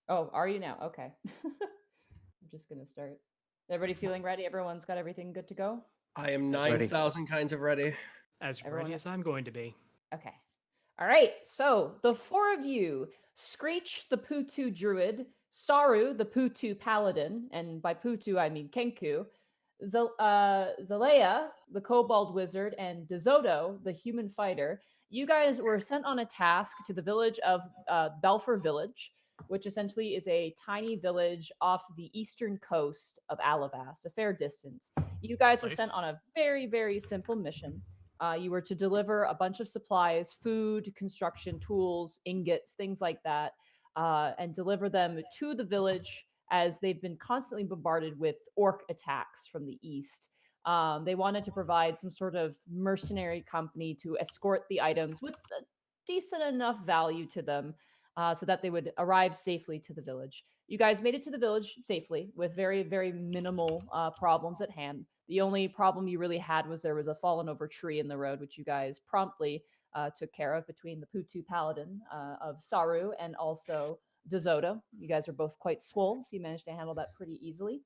Oh, are you now? Okay. I'm just gonna start. Everybody feeling ready? Everyone's got everything good to go? I am Ready. 9,000 kinds of ready. As Everyone- ready as I'm going to be. Okay. All right. So the four of you, Skreech the Potoo Druid, Saru the Potoo Paladin, and by Potoo I mean Kenku, Zelaya the Kobold Wizard, and Desoto the Human Fighter. You guys were sent on a task to the village of Belfer Village, which essentially is a tiny village off the eastern coast of Alivast, a fair distance. You guys were sent Nice. on a very, very simple mission. You were to deliver a bunch of supplies, food, construction tools, ingots, things like that, and deliver them to the village as they've been constantly bombarded with orc attacks from the east. They wanted to provide some sort of mercenary company to escort the items with a decent enough value to them so that they would arrive safely to the village. You guys made it to the village safely with very, very minimal problems at hand. The only problem you really had was there was a fallen over tree in the road, which you guys promptly took care of between the Potoo Paladin of Saru and also Desoto. You guys are both quite swole, so you managed to handle that pretty easily.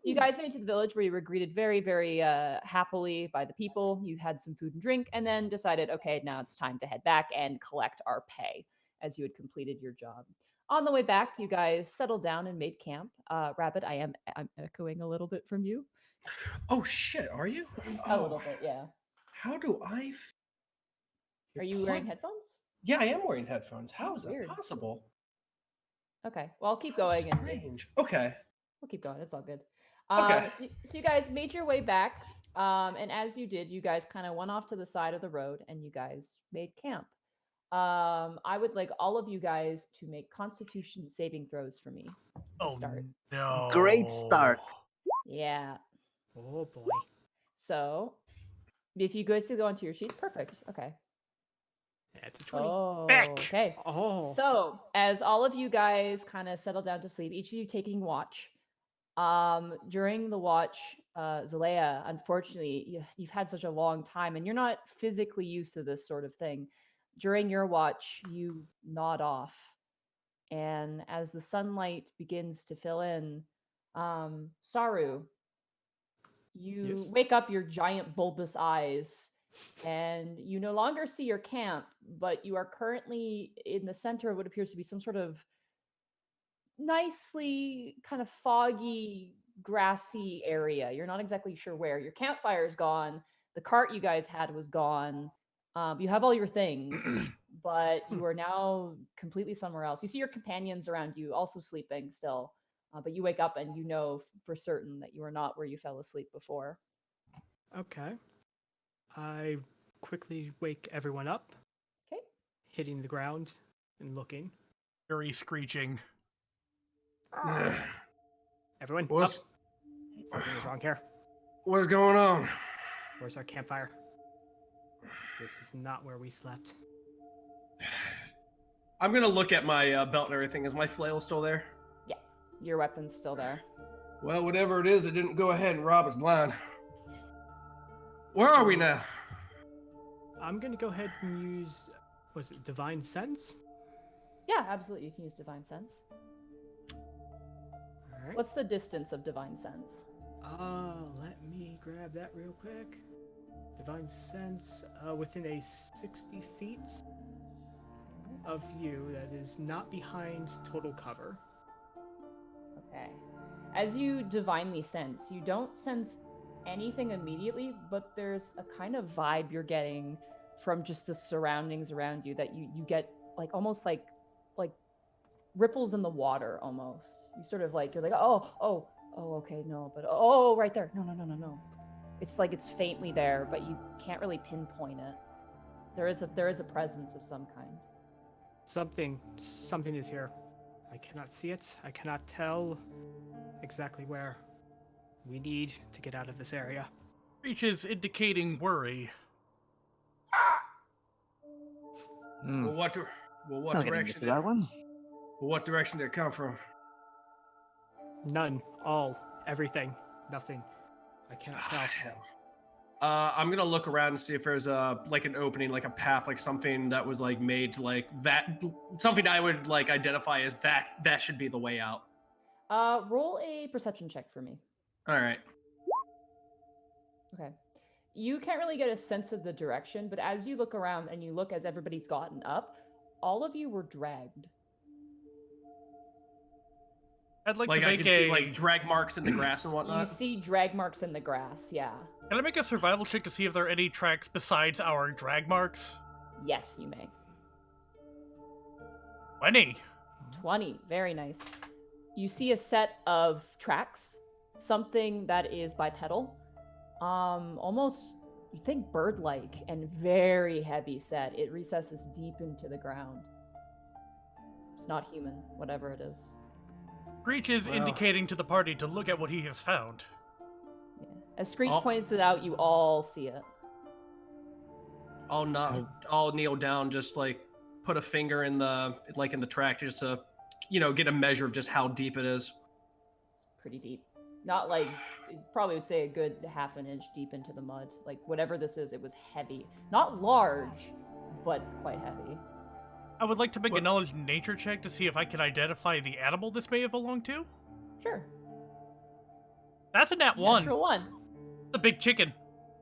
You guys made it to the village where you were greeted very, very happily by the people. You had some food and drink, and then decided, okay, now it's time to head back and collect our pay as you had completed your job. On the way back, you guys settled down and made camp. Rabbit, I'm echoing a little bit from you. Oh shit, are you? A little bit, yeah. How do I? Are you wearing headphones? Yeah, I am wearing headphones. How is Weird. that possible? Okay, well, I'll keep How going and strange. Okay. we'll keep going. It's all good. Okay. So you guys made your way back, and as you did, you guys kind of went off to the side of the road and you guys made camp. I would like all of you guys to make Constitution saving throws for me to Oh start. no! Great start. Yeah. Oh boy. So, if you guys go onto your sheet, perfect. Okay. That's a 20. Oh, Back. okay. Oh. So, as all of you guys kind of settle down to sleep, each of you taking watch. During the watch, Zelaya, unfortunately, you've had such a long time and you're not physically used to this sort of thing. During your watch, you nod off. And as the sunlight begins to fill in, Saru, you Yes. wake up your giant bulbous eyes and you no longer see your camp, but you are currently in the center of what appears to be some sort of nicely kind of foggy, grassy area. You're not exactly sure where. Your campfire is gone. The cart you guys had was gone. You have all your things, but you are now completely somewhere else. You see your companions around you also sleeping still, but you wake up and you know for certain that you are not where you fell asleep before. Okay. I quickly wake everyone up, Okay. hitting the ground and looking. Very screeching. Everyone, What's up. Something is wrong here. what's going on? Where's our campfire? This is not where we slept. I'm gonna look at my belt and everything. Is my flail still there? Yeah, your weapon's still there. Well, whatever it is, it didn't go ahead and rob us blind. Where are we now? I'm gonna go ahead and use, was it Divine Sense? Yeah, absolutely. You can use Divine Sense. All right. What's the distance of Divine Sense? Let me grab that real quick. Divine Sense, within a 60 feet of you that is not behind total cover. Okay. As you divinely sense, you don't sense anything immediately, but there's a kind of vibe you're getting from just the surroundings around you that you get like almost like ripples in the water almost. You sort of like you're like, oh, okay, no, but oh, right there. No. It's like it's faintly there, but you can't really pinpoint it. There is a presence of some kind. Something is here. I cannot see it. I cannot tell exactly where. We need to get out of this area. Screech is indicating worry. Hmm. Well, what Not getting used to that one. what direction did it come from? None. All. Everything. Nothing. I cannot tell. Hell. I'm gonna look around and see if there's like an opening, like a path, like something that was like made to like that, something I would like identify as that should be the way out. Roll a perception check for me. All right. Okay. You can't really get a sense of the direction, but as you look around and you look as everybody's gotten up, all of you were dragged. I'd like Like to I make can see like drag marks in the grass and You whatnot. see drag marks in the grass, yeah. Can I make a survival check to see if there are any tracks besides our drag marks? Yes, you may. 20. 20, very nice. You see a set of tracks, something that is bipedal, almost, you think bird-like, and very heavy set. It recesses deep into the ground. It's not human, whatever it is. Skreech is indicating to the party to look at what he has found. Yeah. As Skreech points it out, you all see it. I'll kneel down, just like put a finger in the track, just to, get a measure of just how deep it is. It's pretty deep. Not like, probably would say a good half an inch deep into the mud. Like, whatever this is, it was heavy. Not large, but quite heavy. I would like to make a knowledge nature check to see if I can identify the animal this may have belonged to. Sure. That's a nat 1. Natural 1. The big chicken.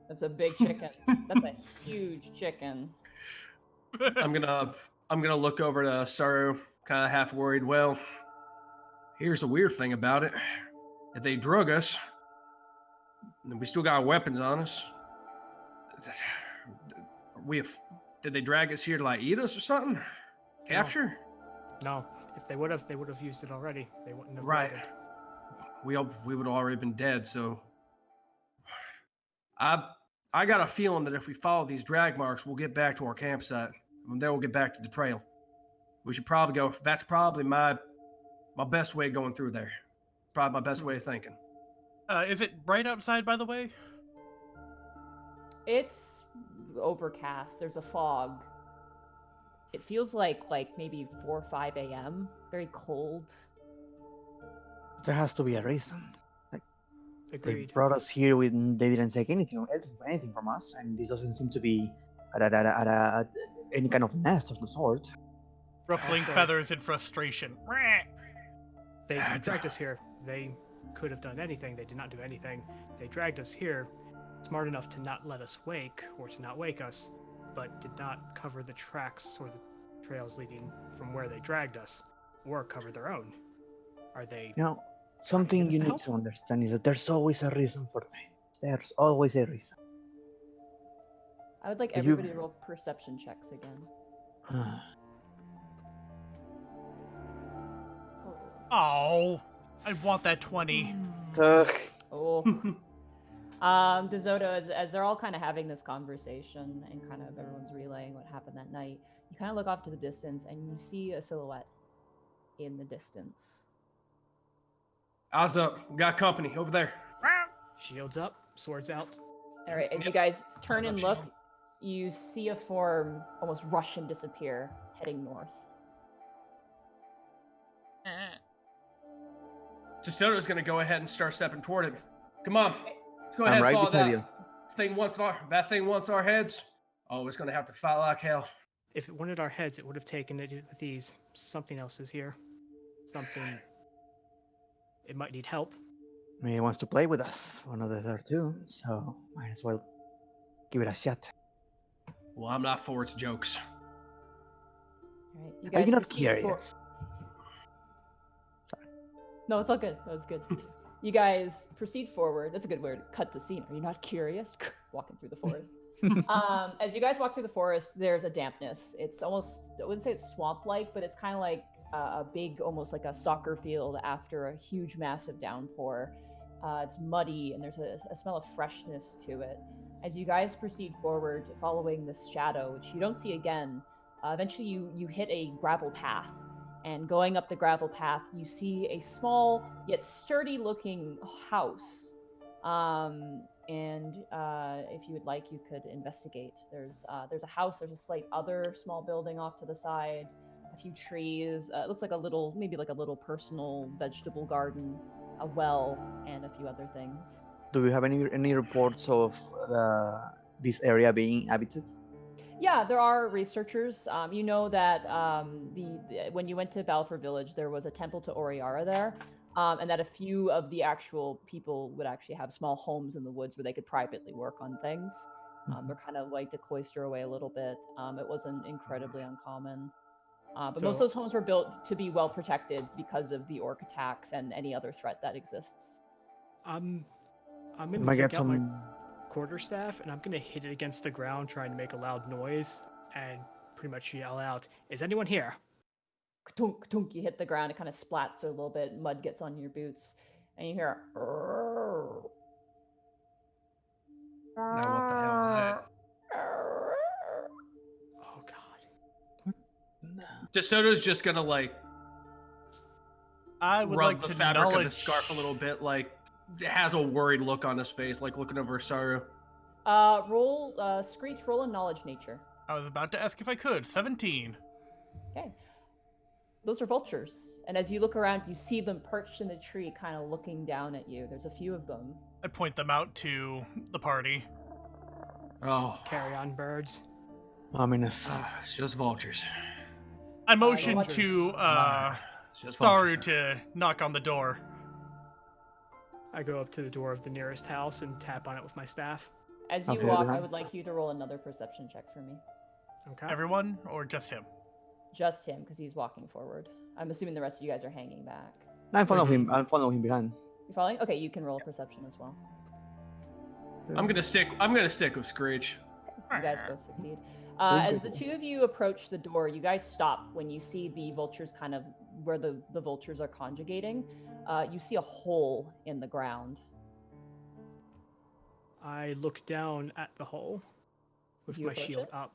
That's a big chicken. That's a huge chicken. I'm gonna look over to Saru, kind of half worried. Well, here's the weird thing about it: if they drug us, and we still got weapons on us. Did they drag us here to like eat us or something? Capture? No. If they would have used it already. They wouldn't have. Right. waited. We would have already been dead. So I got a feeling that if we follow these drag marks, we'll get back to our campsite, and then we'll get back to the trail. We should probably go. That's probably my best way of going through there. Probably my best way of thinking. Is it bright outside, by the way? It's overcast. There's a fog. It feels like maybe 4 or 5 a.m. Very cold. There has to be a reason. Agreed. They brought us here when they didn't take anything from us, and this doesn't seem to be at any kind of nest of the sort. Ruffling feathers in frustration. They dragged us here. They could have done anything. They did not do anything. They dragged us here, smart enough to not let us wake, or to not wake us, but did not cover the tracks or the trails leading from where they dragged us, or cover their own. Are they... Something you need help? to understand is that there's always a reason for things. There's always a reason. I would like If you- everybody to roll perception checks again. Oh, I want that 20. Ugh. Oh. Desoto, as they're all kind of having this conversation and kind of everyone's relaying what happened that night, you kind of look off to the distance and you see a silhouette in the distance. Eyes up. We got company over there. Shields up, swords out. All right, as you guys turn and look, you see a form almost rush and disappear, heading north. Desoto's gonna go ahead and start stepping toward him. Come on. Let's go I'm ahead and right follow beside that you. thing wants our heads. Oh, it's gonna have to fight like hell. If it wanted our heads, it would have taken it with ease. Something else is here. Something... It might need help. He wants to play with us, one of the other two, so might as well give it a shot. Well, I'm not for its jokes. All right, you Are guys you not proceed curious? No, it's all good. That was good. You guys proceed forward. That's a good word. Cut the scene. Are you not curious? Walking through the forest. As you guys walk through the forest, there's a dampness. It's almost, I wouldn't say it's swamp-like, but it's kind of like a big, almost like a soccer field after a huge, massive downpour. It's muddy, and there's a smell of freshness to it. As you guys proceed forward, following this shadow, which you don't see again, eventually you hit a gravel path. And going up the gravel path, you see a small yet sturdy-looking house. If you would like, you could investigate. There's a house. There's a slight other small building off to the side. A few trees. It looks like maybe like a little personal vegetable garden, a well, and a few other things. Do we have any reports of this area being inhabited? Yeah, there are researchers. You know that when you went to Balfour Village, there was a temple to Oriara there, and that a few of the actual people would actually have small homes in the woods where they could privately work on things. They're kind of like to cloister away a little bit. It wasn't incredibly uncommon. But most of those homes were built to be well protected because of the orc attacks and any other threat that exists. I'm I gonna might get take out my some. quarterstaff and I'm gonna hit it against the ground, trying to make a loud noise and pretty much yell out, "Is anyone here?" Ka-tunk, ka-tunk, you hit the ground, it kind of splats a little bit, mud gets on your boots, and you hear Now what the hell is that? Oh god. Desoto's just gonna like I would rub like the to fabric of knowledge. the scarf a little bit, like has a worried look on his face, like looking over Saru. Skreech, roll a knowledge nature. I was about to ask if I could. 17. Okay. Those are vultures, and as you look around, you see them perched in the tree, kind of looking down at you. There's a few of them. I point them out to the party. Oh, Carry on, birds. Ominous. it's just vultures. I motion vultures. to It's just Saru vultures. to knock on the door. I go up to the door of the nearest house and tap on it with my staff. As you Okay, walk, then. I would like you to roll another perception check for me. Okay. Everyone or just him? Just him, because he's walking forward. I'm assuming the rest of you guys are hanging back. I'm following him. I'm following him behind. You following? Okay, you can roll a perception as well. I'm gonna stick with Skreech. You guys both succeed. As the two of you approach the door, you guys stop when you see the vultures kind of where the vultures are conjugating. You see a hole in the ground. I look down at the hole with You my approach shield it? up.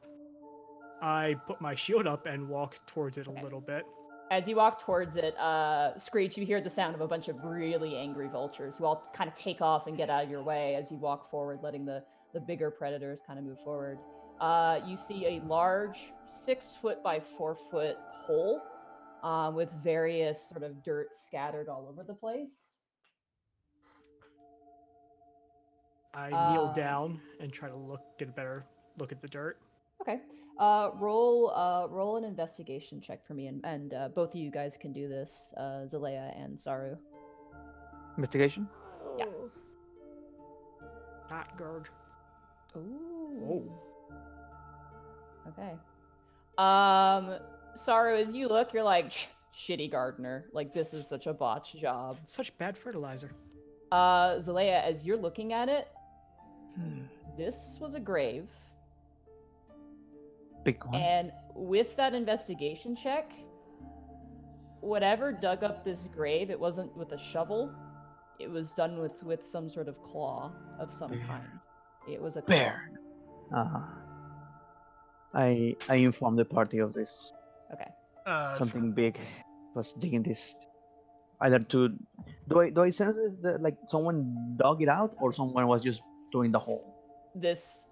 I put my shield up and walk towards it Okay. a little bit. As you walk towards it, Skreech, you hear the sound of a bunch of really angry vultures who all kind of take off and get out of your way as you walk forward, letting the bigger predators kind of move forward. You see a large 6 foot by 4 foot hole with various sort of dirt scattered all over the place. I kneel down and try to get a better look at the dirt. Okay. Roll an investigation check for me, and both of you guys can do this, Zelaya and Saru. Investigation? Yeah. Not Gurg. Ooh. Okay. Saru, as you look, you're like, shitty gardener. Like, this is such a botch job. Such bad fertilizer. Zelaya, as you're looking at it, this was a grave. Big one. And with that investigation check, whatever dug up this grave, it wasn't with a shovel. It was done with some sort of claw of some Bear. kind. It was a claw. Bear. I inform the party of this. Okay. Something big was digging this. Either to do I sense this, like someone dug it out or someone was just doing the hole? This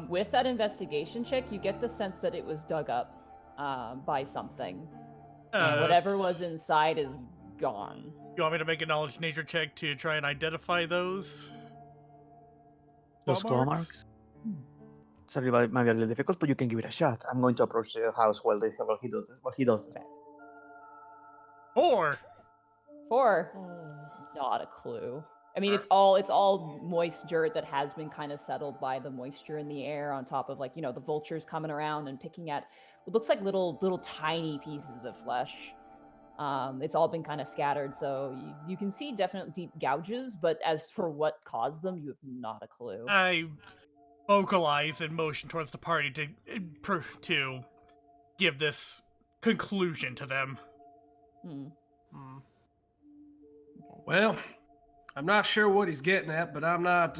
with that investigation check, you get the sense that it was dug up by something. Whatever was inside is gone. You want me to make a knowledge nature check to try and identify those? Those claw marks? Sorry, it might be a little difficult, but you can give it a shot. I'm going to approach the house while he does this. While he does this. Okay. 4. 4. Oh. Not a clue. I mean, it's all moist dirt that has been kind of settled by the moisture in the air, on top of, like, you know, the vultures coming around and picking at what looks like little tiny pieces of flesh. It's all been kind of scattered, so you can see definite deep gouges, but as for what caused them, you have not a clue. I vocalize and motion towards the party to give this conclusion to them. Hmm. Hmm. Okay. Well, I'm not sure what he's getting at, but I'm not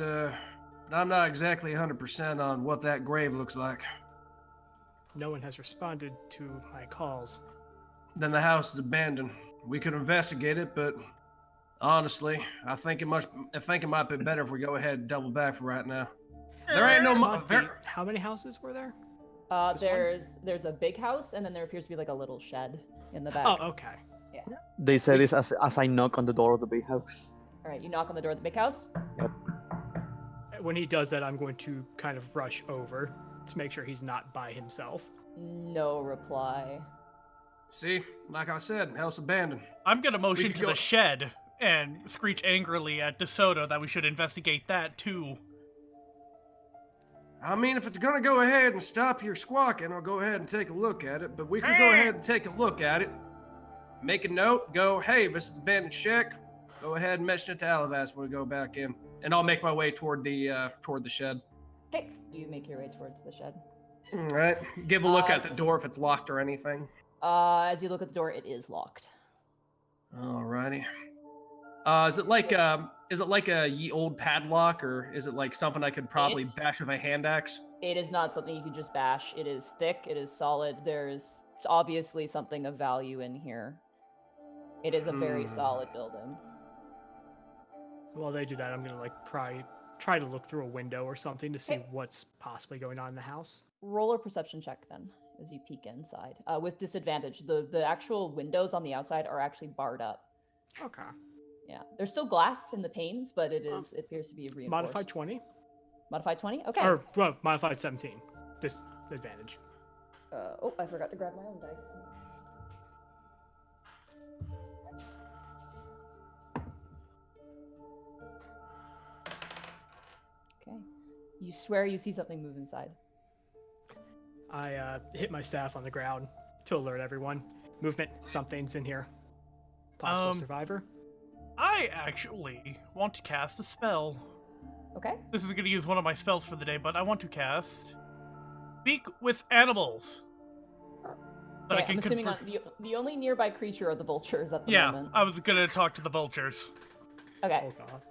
exactly 100% on what that grave looks like. No one has responded to my calls. Then the house is abandoned. We could investigate it, but honestly, I think it might be better if we go ahead and double back for right now. There ain't no Monty, how many houses were there? Just one? There's a big house, and then there appears to be like a little shed in the back. Oh, okay. They say this as I knock on the door of the big house. All right, you knock on the door of the big house. When he does that, I'm going to kind of rush over to make sure he's not by himself. No reply. See, like I said, house abandoned. I'm gonna motion could to go- the shed and screech angrily at Desoto that we should investigate that too. I mean, if it's gonna go ahead and stop your squawking, I'll go ahead and take a look at it. But we can go ahead and take a look at it. Make a note. Go, hey, this is abandoned shack. Go ahead and mention it to Alivastian when we go back in, and I'll make my way toward the shed. Okay, you make your way towards the shed. All right. Give a look at the it's- door if it's locked or anything. As you look at the door, it is locked. Alrighty. Is it like a ye old padlock, or is it like something I could probably It's- bash with a hand axe? It is not something you can just bash. It is thick. It is solid. There's obviously something of value in here. It is a very solid building. While they do that, I'm gonna like try to look through a window or something to see Okay. what's possibly going on in the house. Roll a perception check then, as you peek inside. With disadvantage. The actual windows on the outside are actually barred up. Okay. Yeah, there's still glass in the panes, but it appears to be reinforced. Modified 20 Modified 20. Okay. or well, modified 17. Disadvantage. Oh, I forgot to grab my own dice. Okay. You swear you see something move inside. I hit my staff on the ground to alert everyone. Movement. Something's in here. Possible survivor. I actually want to cast a spell. Okay. This is going to use one of my spells for the day, but I want to cast Speak with Animals. That I Okay, can I'm assuming convert- the only nearby creature are the vultures at the Yeah, moment. I was going to talk to the vultures. Okay. Oh god.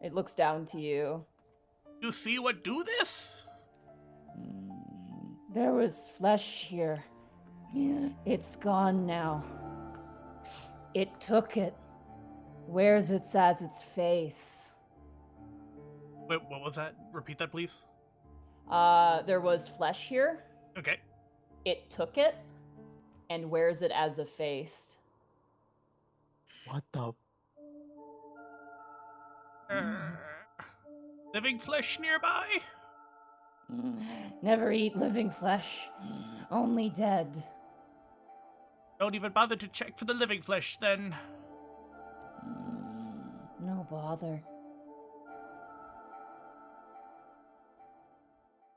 It looks down to you. You see what do this? There was flesh here. It's gone now. It took it. Wears it as its face. Wait, what was that? Repeat that, please. There was flesh here. Okay. It took it and wears it as a face. What the? Living flesh nearby? Never eat living flesh. Only dead. Don't even bother to check for the living flesh, then. No bother.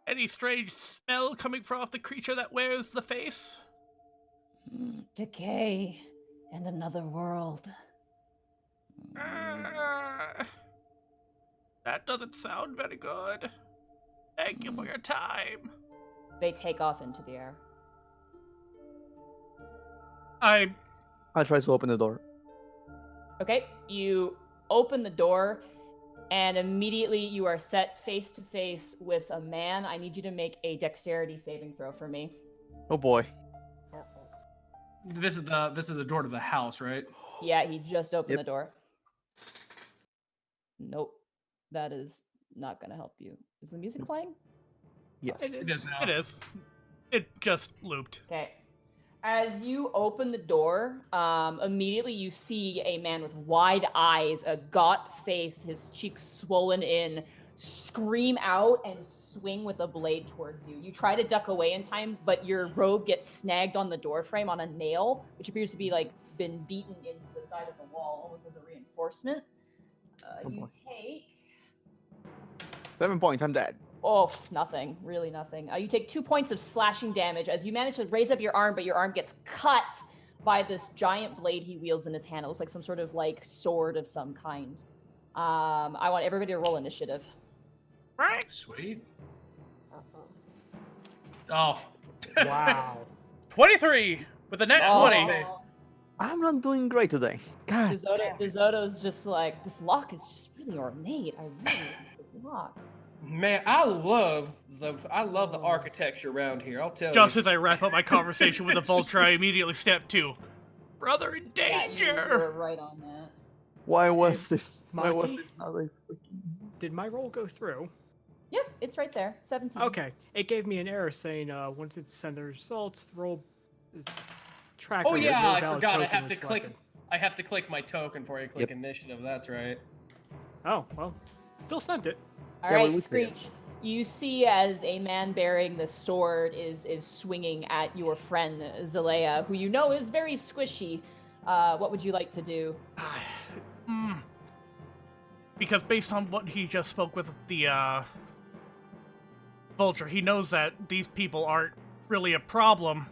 Any strange smell coming from off the creature that wears the face? Decay and another world. That doesn't sound very good. Thank you for your time. They take off into the air. I try to open the door. Okay, you open the door, and immediately you are set face to face with a man. I need you to make a dexterity saving throw for me. Oh boy. This is the door to the house, right? Yeah, he just opened Yep. the door. Nope, that is not going to help you. Is the music playing? Yes. It is now. It is. It just looped. Okay. As you open the door, immediately you see a man with wide eyes, a gaunt face, his cheeks swollen in, scream out and swing with a blade towards you. You try to duck away in time, but your robe gets snagged on the door frame on a nail, which appears to be like been beaten into the side of the wall, almost as a reinforcement. Oh You boy. take 7 points. I'm dead. nothing, really nothing. You take 2 points of slashing damage as you manage to raise up your arm, but your arm gets cut by this giant blade he wields in his hand. It looks like some sort of like sword of some kind. I want everybody to roll initiative. Right. Sweet. Oh. Wow. 23 with a net 20. I'm not doing great today. God. Desoto's just like, this lock is just really ornate. I really like this lock. Man, I love the architecture around here. I'll tell Just you. as I wrap up my conversation with the vulture, I immediately step to Brother in Yeah, danger. you were right on that. Why was this? Why was Monty? this not like freaking? Did my roll go through? Yep, it's right there. 17. Okay. It gave me an error saying wanted to send the results. The roll tracker. Oh with yeah, no I valid forgot. I token have to was click. selected. I have to click my token before I click initiative. That's right. Oh, well, still sent it. All Yeah, right, we see it. Skreech. You see as a man bearing the sword is swinging at your friend Zelaya, who you know is very squishy. What would you like to do? Because based on what he just spoke with the vulture, he knows that these people aren't really a problem.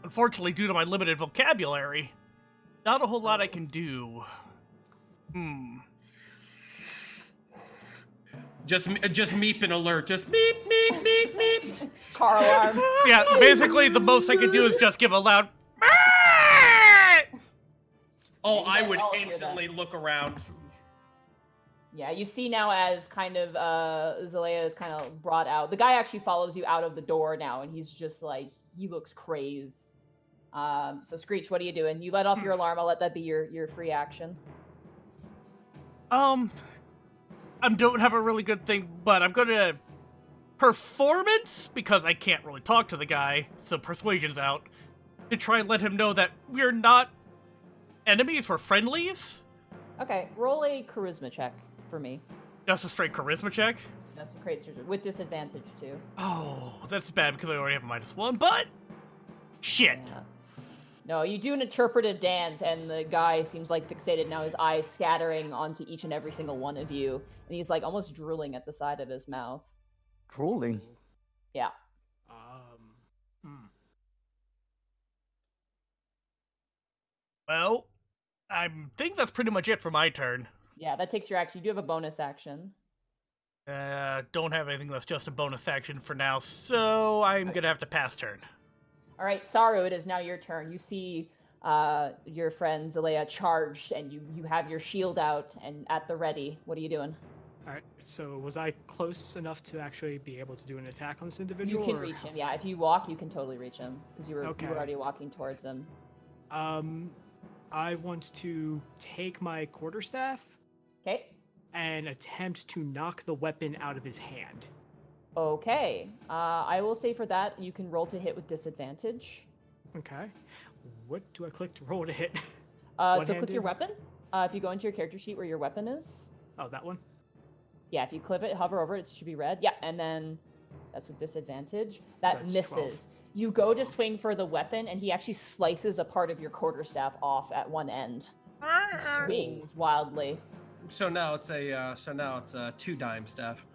Unfortunately, due to my limited vocabulary, not a whole lot I can do. Just meep and alert. Just meep, meep, meep, meep. Car alarm. Yeah, basically the most I can do is just give a loud. Oh, You I guys would all hear instantly look around. Yeah, you see now as kind of Zelaya is kind of brought out. The guy actually follows you out of the door now, and he's just like, he looks crazed. So Skreech, what are you doing? You let off your alarm. I'll let that be your free action. I don't have a really good thing, but I'm gonna performance because I can't really talk to the guy, so persuasion's out. To try and let him know that we're not enemies, we're friendlies. Okay, roll a charisma check for me. Just a straight charisma check. That's a great surgery with disadvantage too. Oh, that's bad because I already have a -1, but shit. Yeah. No, you do an interpretive dance, and the guy seems like fixated now. His eyes scattering onto each and every single one of you, and he's like almost drooling at the side of his mouth. Drooling. Yeah. Well, I think that's pretty much it for my turn. Yeah, that takes your action. You do have a bonus action. Don't have anything that's just a bonus action for now, so I'm gonna have to pass turn. All right, Saru, it is now your turn. You see your friend Zelaya charged, and you have your shield out and at the ready. What are you doing? All right. So was I close enough to actually be able to do an attack on this You individual? can or- reach him. Yeah, if you walk, you can totally reach him because you were Okay. already walking towards him. I want to take my quarterstaff Okay. and attempt to knock the weapon out of his hand. Okay. I will say for that you can roll to hit with disadvantage. Okay. What do I click to roll to hit? So click your weapon. If you go into your character sheet where your weapon is. Oh, that one? Yeah, if you click it, hover over it, it should be red. Yeah, and then that's with disadvantage. That that's misses. 12. You go to swing for the weapon, and he actually slices a part of your quarterstaff off at one end. He swings wildly. So now it's a 2-dime staff.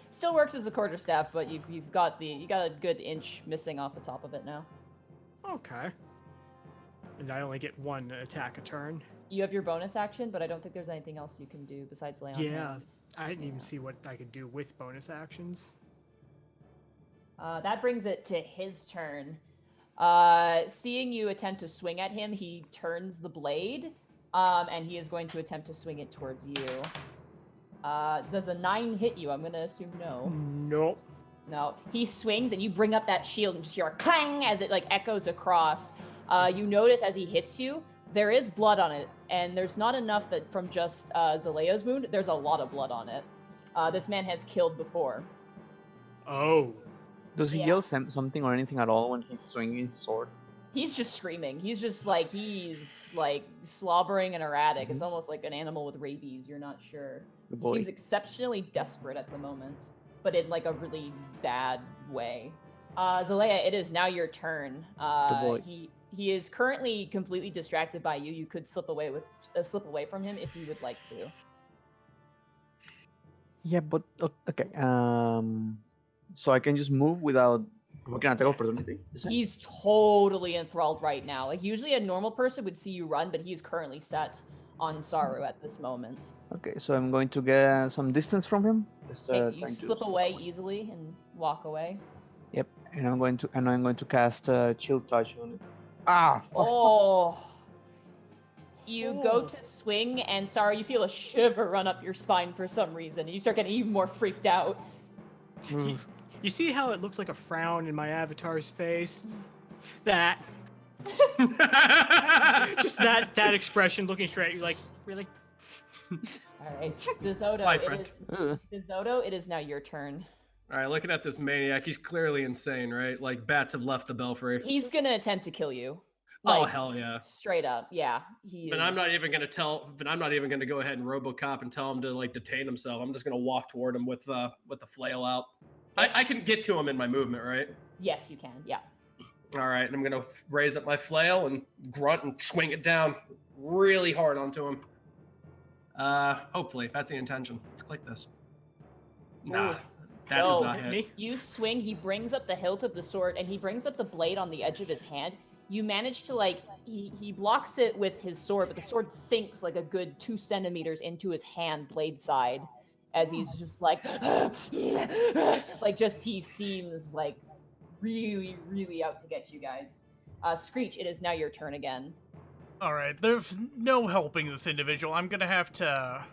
Still works as a quarterstaff, but you got a good inch missing off the top of it now. Okay. And I only get one attack a turn. You have your bonus action, but I don't think there's anything else you can do besides lay on Yeah, hands. I didn't even Yeah. see what I could do with bonus actions. That brings it to his turn. Seeing you attempt to swing at him, he turns the blade, and he is going to attempt to swing it towards you. Does a 9 hit you? I'm going to assume no. Nope. No. He swings, and you bring up that shield, and just hear a clang as it like echoes across. You notice as he hits you, there is blood on it, and there's not enough that from just Zelaya's wound. There's a lot of blood on it. This man has killed before. Oh. Does he Yeah. yell something or anything at all when he's swinging his sword? He's just screaming. He's slobbering and erratic. It's almost like an animal with rabies. You're not sure. Good He boy. seems exceptionally desperate at the moment, but in like a really bad way. Zelaya, it is now your turn. boy. He is currently completely distracted by you. You could slip away from him if you would like to. Yeah, but okay. So I can just move without making an attack opportunity. Is it? He's totally enthralled right now. Like usually a normal person would see you run, but he's currently set on Saru at this moment. Okay, so I'm going to get some distance from him. Just, Okay, you trying to slip away easily and walk away. Yep, and I'm going to cast Chill Touch on it. Ah! Fuck. Oh. You go to swing, and sorry, you feel a shiver run up your spine for some reason. And you start getting even more freaked out. You see how it looks like a frown in my avatar's face? That. Just that expression looking straight at you like, really? All right, Desoto, Bye, friend. Desoto, it is now your turn. All right, looking at this maniac, he's clearly insane, right? Like bats have left the belfry. He's gonna attempt to kill you. Oh Like, hell yeah! straight up, yeah. He But is. I'm not even gonna tell. But I'm not even gonna go ahead and RoboCop and tell him to like detain himself. I'm just gonna walk toward him with the flail out. I can get to him in my movement, right? Yes, you can. Yeah. All right, and I'm gonna raise up my flail and grunt and swing it down really hard onto him. Hopefully, that's the intention. Let's click this. Nah, Ooh. that does No. not Hit hit. me. You swing, he brings up the hilt of the sword, and he brings up the blade on the edge of his hand. You manage to, like, he blocks it with his sword, but the sword sinks like a good 2 centimeters into his hand, blade side, as he's just like, like, just, he seems like really, really out to get you guys. Skreech, it is now your turn again. Alright, there's no helping this individual. I'm gonna have to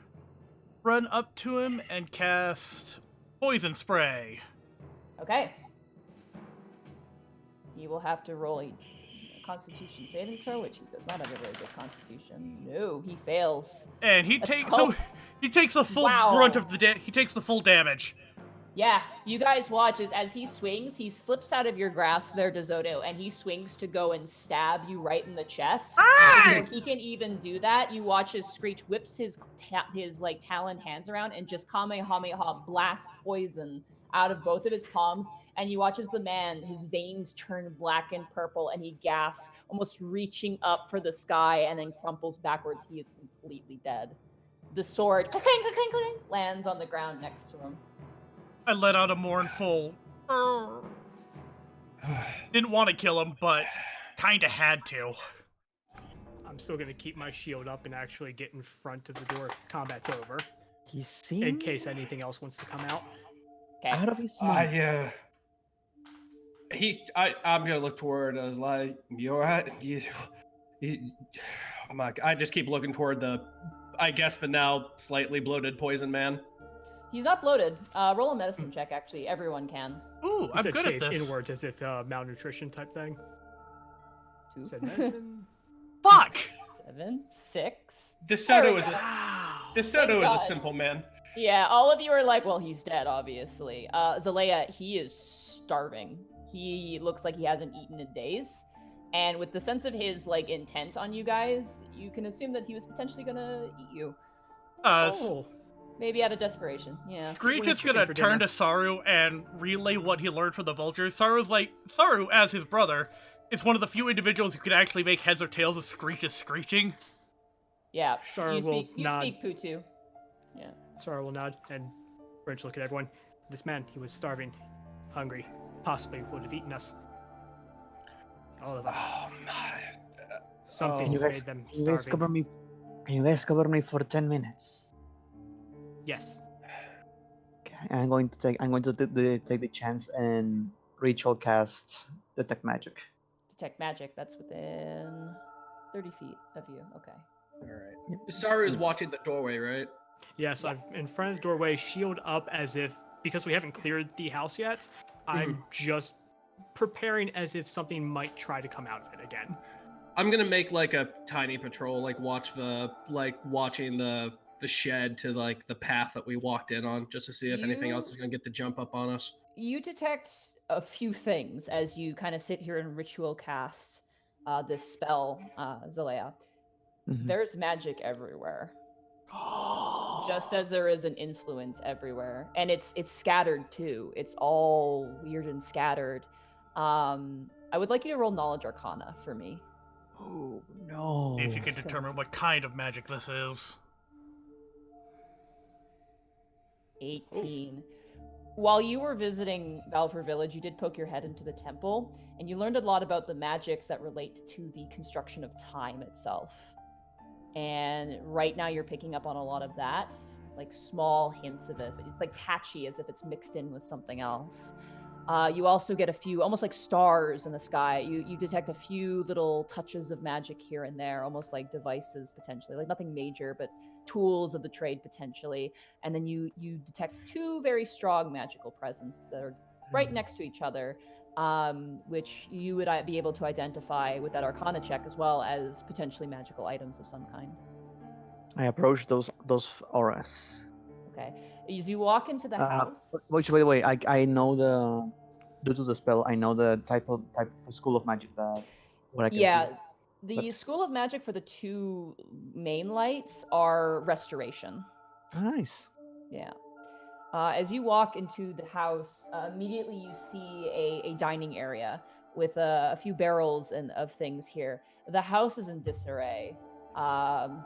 run up to him and cast Poison Spray. Okay. You will have to roll a Constitution saving throw, which he does not have a very good Constitution. No, he fails. And he That's takes tough. he takes the full Wow. brunt of the he takes the full damage. Yeah, you guys watch as he swings, he slips out of your grasp there, Desoto, and he swings to go and stab you right in the chest. Before he can even do that, you watch as Skreech whips his like taloned hands around and just Kamehameha blasts poison out of both of his palms. And you watch as the man, his veins turn black and purple, and he gasps, almost reaching up for the sky, and then crumples backwards. He is completely dead. The sword clink, clink, clink, clink, lands on the ground next to him. I let out a mournful. Didn't want to kill him, but kinda had to. I'm still gonna keep my shield up and actually get in front of the door if combat's over, He seems in case anything else wants to come out. Okay. out of his mind. I'm gonna look toward. I was like, you alright? I just keep looking toward the, I guess, the now slightly bloated poison man. He's not bloated. Roll a medicine check, actually. Everyone can. Ooh, You I'm said good at cave this. inwards as if malnutrition type thing. 2, Said medicine. Fuck! 7, 6. Desoto is Wow. Desoto is God. a simple man. Yeah, all of you are like, well, he's dead, obviously. Zelaya, he is starving. He looks like he hasn't eaten in days. And with the sense of his, like, intent on you guys, you can assume that he was potentially gonna eat you. Oh. Maybe out of desperation, yeah. Skreech Wanted is chicken gonna for turn dinner. to Saru and relay what he learned from the vultures. Saru, as his brother, is one of the few individuals who can actually make heads or tails of Skreech's screeching. Yeah, Sorry, we'll you nod. speak Potoo. Yeah. Sorry, will nod and Wrench look at everyone. This man, he was starving, hungry, possibly would have eaten us. All of us. Oh my. Something Can you has guys, made them can you guys cover starving. me? Can you guys cover me for 10 minutes? Yes. Okay, I'm going to take the chance and ritual cast detect magic. Detect magic, that's within 30 feet of you. Okay. All right. Yep. Saru is watching the doorway, right? Yes, Yeah. I'm in front of the doorway, shield up as if, because we haven't cleared the house yet, I'm just preparing as if something might try to come out of it again. I'm gonna make like a tiny patrol, like watching the shed to like the path that we walked in on, just to see if anything else is gonna get the jump up on us. You detect a few things as you kind of sit here and ritual cast this spell, Zelaya. Mhm. There's magic everywhere, just as there is an influence everywhere, and it's scattered too. It's all weird and scattered. I would like you to roll Knowledge Arcana for me. Oh no! See if you can determine what kind of magic this is. 18. While you were visiting Balfour Village, you did poke your head into the temple, and you learned a lot about the magics that relate to the construction of time itself. And right now you're picking up on a lot of that, like small hints of it. It's like patchy, as if it's mixed in with something else. You also get a few, almost like stars in the sky. You detect a few little touches of magic here and there, almost like devices potentially, like nothing major, but tools of the trade potentially. And then you detect two very strong magical presence that are right next to each other, which you would be able to identify with that Arcana check, as well as potentially magical items of some kind. I approach those auras. Okay. As you walk into the house. Which, by the way, I know due to the spell, I know the type of school of magic that what I can Yeah, see. The But- School of Magic for the 2 main lights are restoration. Oh, nice. Yeah. As you walk into the house, immediately you see a dining area with a few barrels of things here. The house is in disarray.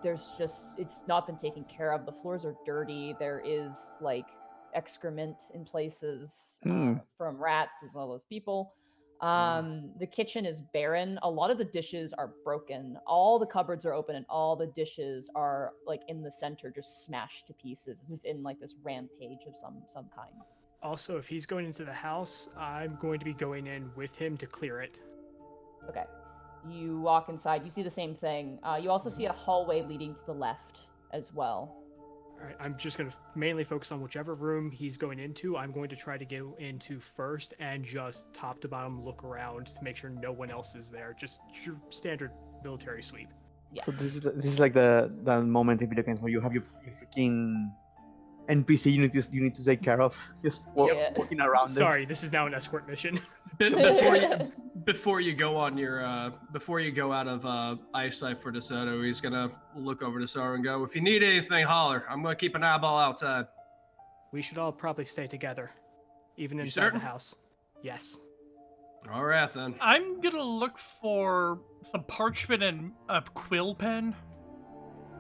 It's not been taken care of. The floors are dirty. There is like excrement in places from rats as well as people. The kitchen is barren. A lot of the dishes are broken. All the cupboards are open and all the dishes are like in the center, just smashed to pieces, as if in like this rampage of some kind. Also, if he's going into the house, I'm going to be going in with him to clear it. Okay. You walk inside, you see the same thing. You also see a hallway leading to the left as well. Alright, I'm just going to mainly focus on whichever room he's going into. I'm going to try to go into first and just top to bottom look around to make sure no one else is there. Just your standard military sweep. Yeah. So this is like the moment in video games where you have your freaking NPC you need to take care of. Just Yeah. walking around. them. Sorry, this is now an escort mission. Before you go on your before you go out of eyesight for Desoto, he's gonna look over to Saru and go, "If you need anything, holler. I'm gonna keep an eyeball outside." We should all probably stay together, even You inside certain? the house. Yes. All right then. I'm gonna look for some parchment and a quill pen.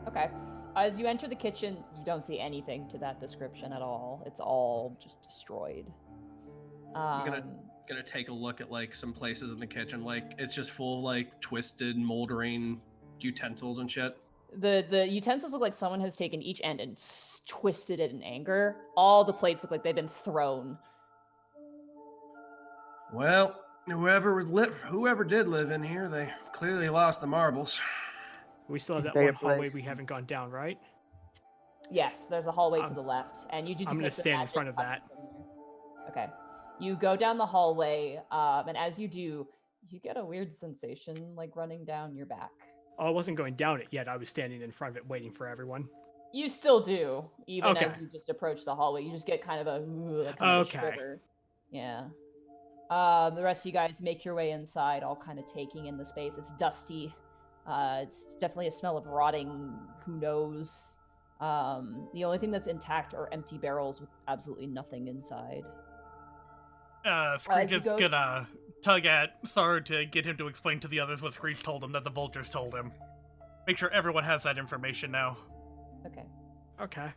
Okay. As you enter the kitchen, you don't see anything to that description at all. It's all just destroyed. I'm gonna take a look at like some places in the kitchen, like it's just full of like twisted, moldering utensils and shit. The utensils look like someone has taken each end and twisted it in anger. All the plates look like they've been thrown. Well, whoever did live in here, they clearly lost the marbles. We still have that Entire one hallway place. we haven't gone down, right? Yes, there's a hallway to the left, and you do. I'm gonna detect the stand in magic front of coming that. from there. Okay, you go down the hallway, and as you do, you get a weird sensation like running down your back. Oh, I wasn't going down it yet. I was standing in front of it waiting for everyone. You still do, even as Okay. you just approach the hallway. You just get kind of a Okay. shiver. Yeah. The rest of you guys make your way inside, all kind of taking in the space. It's dusty. It's definitely a smell of rotting. Who knows? The only thing that's intact are empty barrels with absolutely nothing inside. Skreech you is go- gonna tug at Saru to get him to explain to the others what Skreech told him that the vultures told him. Make sure everyone has that information now. Okay. Okay.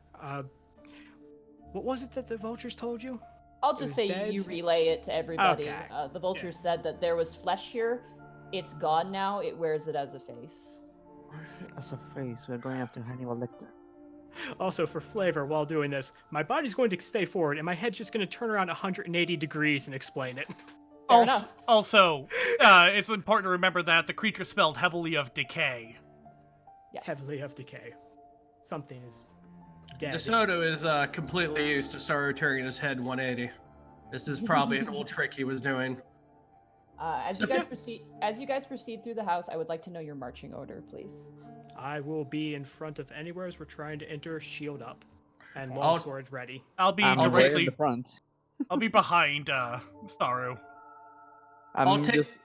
What was it that the vultures told you? I'll It just was say dead? you relay it to everybody. Okay. The vulture said that there was flesh here. It's gone now. It wears it as a face. As a face, we're going after Hannibal Lecter. Also, for flavor, while doing this, my body's going to stay forward, and my head's just going to turn around 180 degrees and explain it. Fair enough. Also, it's important to remember that the creature smelled heavily of decay. Heavily of decay. Something is dead. Desoto is completely used to Saru turning his head 180. This is probably an old trick he was doing. As you guys proceed through the house, I would like to know your marching order, please. I will be in front of anywhere as we're trying to enter, shield up, and I'll- longsword ready. I'll be I'm way in directly. the front. I'll be behind Saru. I'm just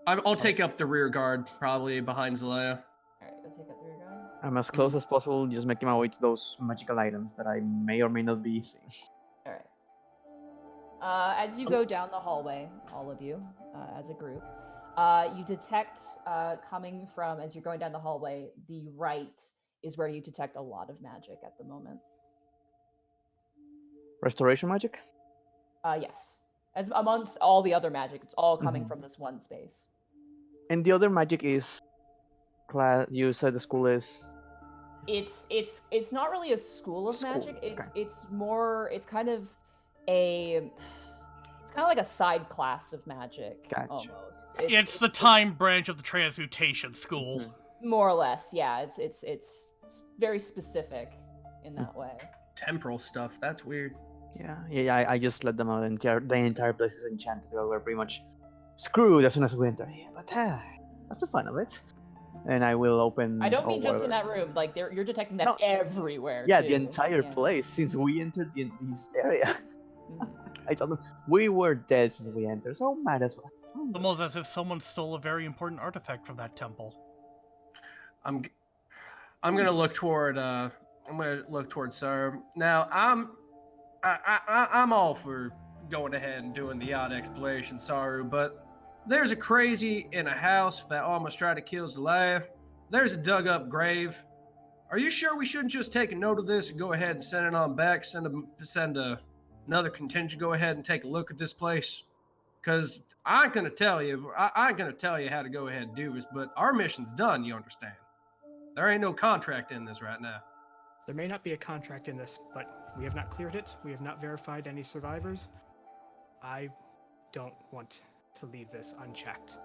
I'll take up the rear guard, probably behind Zelaya. All right, go take up the rear guard. I'm as close as possible, just making my way to those magical items that I may or may not be seeing. All right. As you go down the hallway, all of you, as a group, you detect coming from, as you're going down the hallway, the right is where you detect a lot of magic at the moment. Restoration magic? Yes. As amongst all the other magic, it's all coming Mhm. from this one space. And the other magic is you said the school is It's not really a school of School, magic. okay. It's kind of like a side class of magic Gotcha. almost. It's the time branch of the transmutation school. More or less, yeah. It's very specific in that way. Temporal stuff. That's weird. Yeah. I just let them know the entire place is enchanted. We're pretty much screwed as soon as we enter here. But that's the fun of it. And I will open. I don't mean just in whatever. that room. Like you're detecting that No. everywhere. Yeah, too. the entire Yeah. place since we entered this area. Mhm. I told them we were dead since we entered, so might as well. Almost as if someone stole a very important artifact from that temple. I'm gonna look toward Saru. Now I'm all for going ahead and doing the odd exploration, Saru, but there's a crazy in a house that almost tried to kill Zelaya. There's a dug up grave. Are you sure we shouldn't just take a note of this and go ahead and send it on back? Send another contingent. Go ahead and take a look at this place. Because I ain't gonna tell you how to go ahead and do this, but our mission's done. You understand? There ain't no contract in this right now. There may not be a contract in this, but we have not cleared it. We have not verified any survivors. I don't want to leave this unchecked.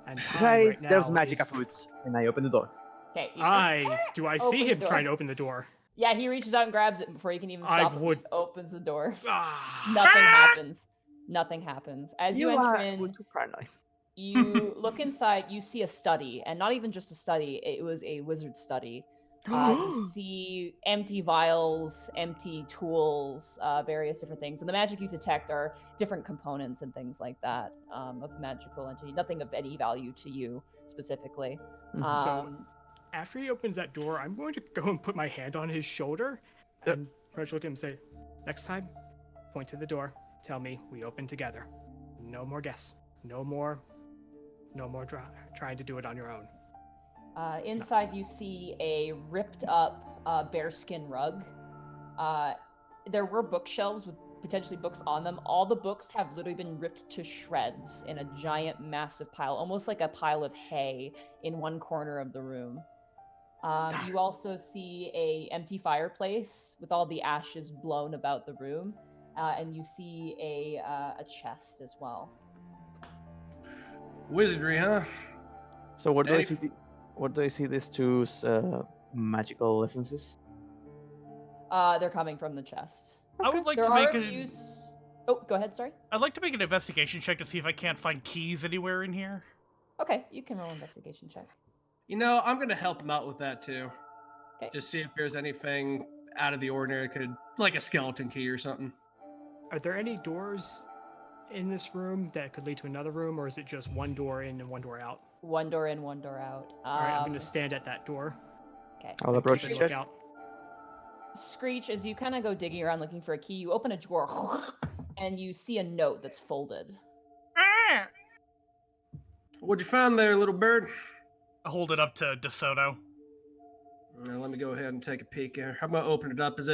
And time right now There's magic is... fruits, and I open the door. Okay. I Open see the him door. trying to open the door. Yeah, he reaches out and grabs it before you can even stop. would- He opens the door. Ah. Nothing happens. Nothing happens. As you enter are in, too paranoid. you look inside. You see a study, and not even just a study. It was a wizard study. You see empty vials, empty tools, various different things. And the magic you detect are different components and things like that of magical entity. Nothing of any value to you specifically. So after he opens that door, I'm going to go and put my hand on his shoulder and pretty much look at him and say, next time, point to the door. Tell me we open together. No more guess. No more trying to do it on your own. Inside, you see a ripped up bearskin rug. There were bookshelves with potentially books on them. All the books have literally been ripped to shreds in a giant, massive pile, almost like a pile of hay in one corner of the room. You also see a empty fireplace with all the ashes blown about the room, and you see a chest as well. Wizardry, huh? So what do I Any- see? What do I see? These two magical essences. They're coming from the chest. I would like There to are make a a. few. Oh, go ahead. Sorry. I'd like to make an investigation check to see if I can't find keys anywhere in here. Okay, you can roll an investigation check. You know, I'm gonna help him out with that too. Okay. Just see if there's anything out of the ordinary, like a skeleton key or something. Are there any doors in this room that could lead to another room, or is it just one door in and one door out? One door in, one door out. All right, I'm going to stand at that door. Okay. I'll approach Keep the a chest. lookout. Skreech, as you kind of go digging around looking for a key, you open a drawer and you see a note that's folded. Ah! What'd you find there, little bird? I hold it up to Desoto. Now, let me go ahead and take a peek here. I'm gonna open it up. Is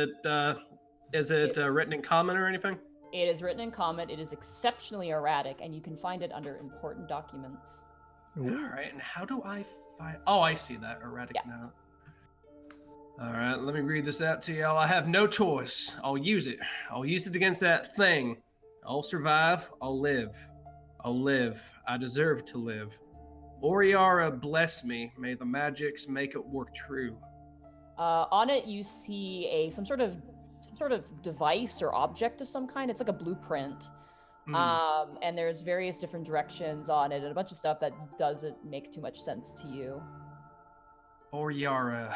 it written in common or anything? It is written in common. It is exceptionally erratic, and you can find it under important documents. All right, and how do I find? Oh, I see that erratic note. All right, let me read this out to y'all. I have no choice. I'll use it. I'll use it against that thing. I'll survive. I'll live. I'll live. I deserve to live. Oriara, bless me. May the magics make it work true. On it, you see some sort of device or object of some kind. It's like a blueprint. And there's various different directions on it and a bunch of stuff that doesn't make too much sense to you. Oriara.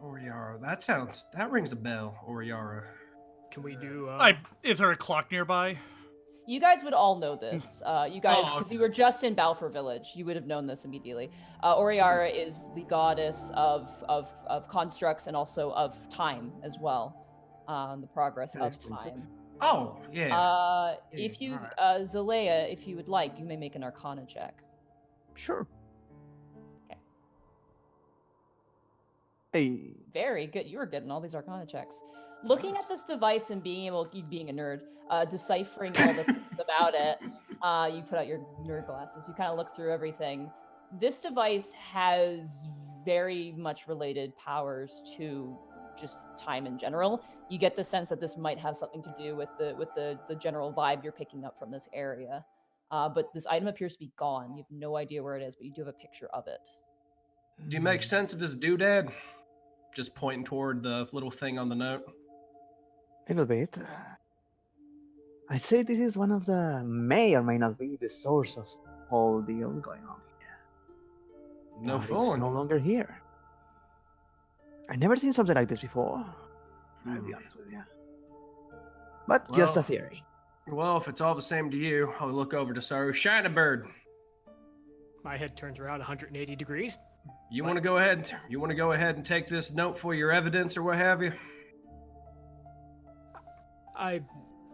That rings a bell, Oriara. Can we do... Is there a clock nearby? You guys would all know this. You guys, Oh, because you were just in Balfour Village, you would have known this immediately. Oriara is the goddess of constructs and also of time as well. The progress of time. Oh, yeah. If you, alright. Zelaya, if you would like, you may make an Arcana check. Sure. Okay. Hey. Very good. You were good in all these Arcana checks. Looking at this device and being able, you being a nerd, deciphering all the things about it, you put out your nerd glasses. You kind of look through everything. This device has very much related powers to just time in general. You get the sense that this might have something to do with the general vibe you're picking up from this area. But this item appears to be gone. You have no idea where it is, but you do have a picture of it. Do you make sense of this doodad? Just pointing toward the little thing on the note. A little bit. I say this is one of the may or may not be the source of all the deal going on here. No But fooling. it's no longer here. I've never seen something like this before. I'll be honest with you. But just a Well, theory. Well, if it's all the same to you, I'll look over to Saru. Shine a bird. My head turns around 180 degrees. You want to go ahead? You want to go ahead and take this note for your evidence or what have you? I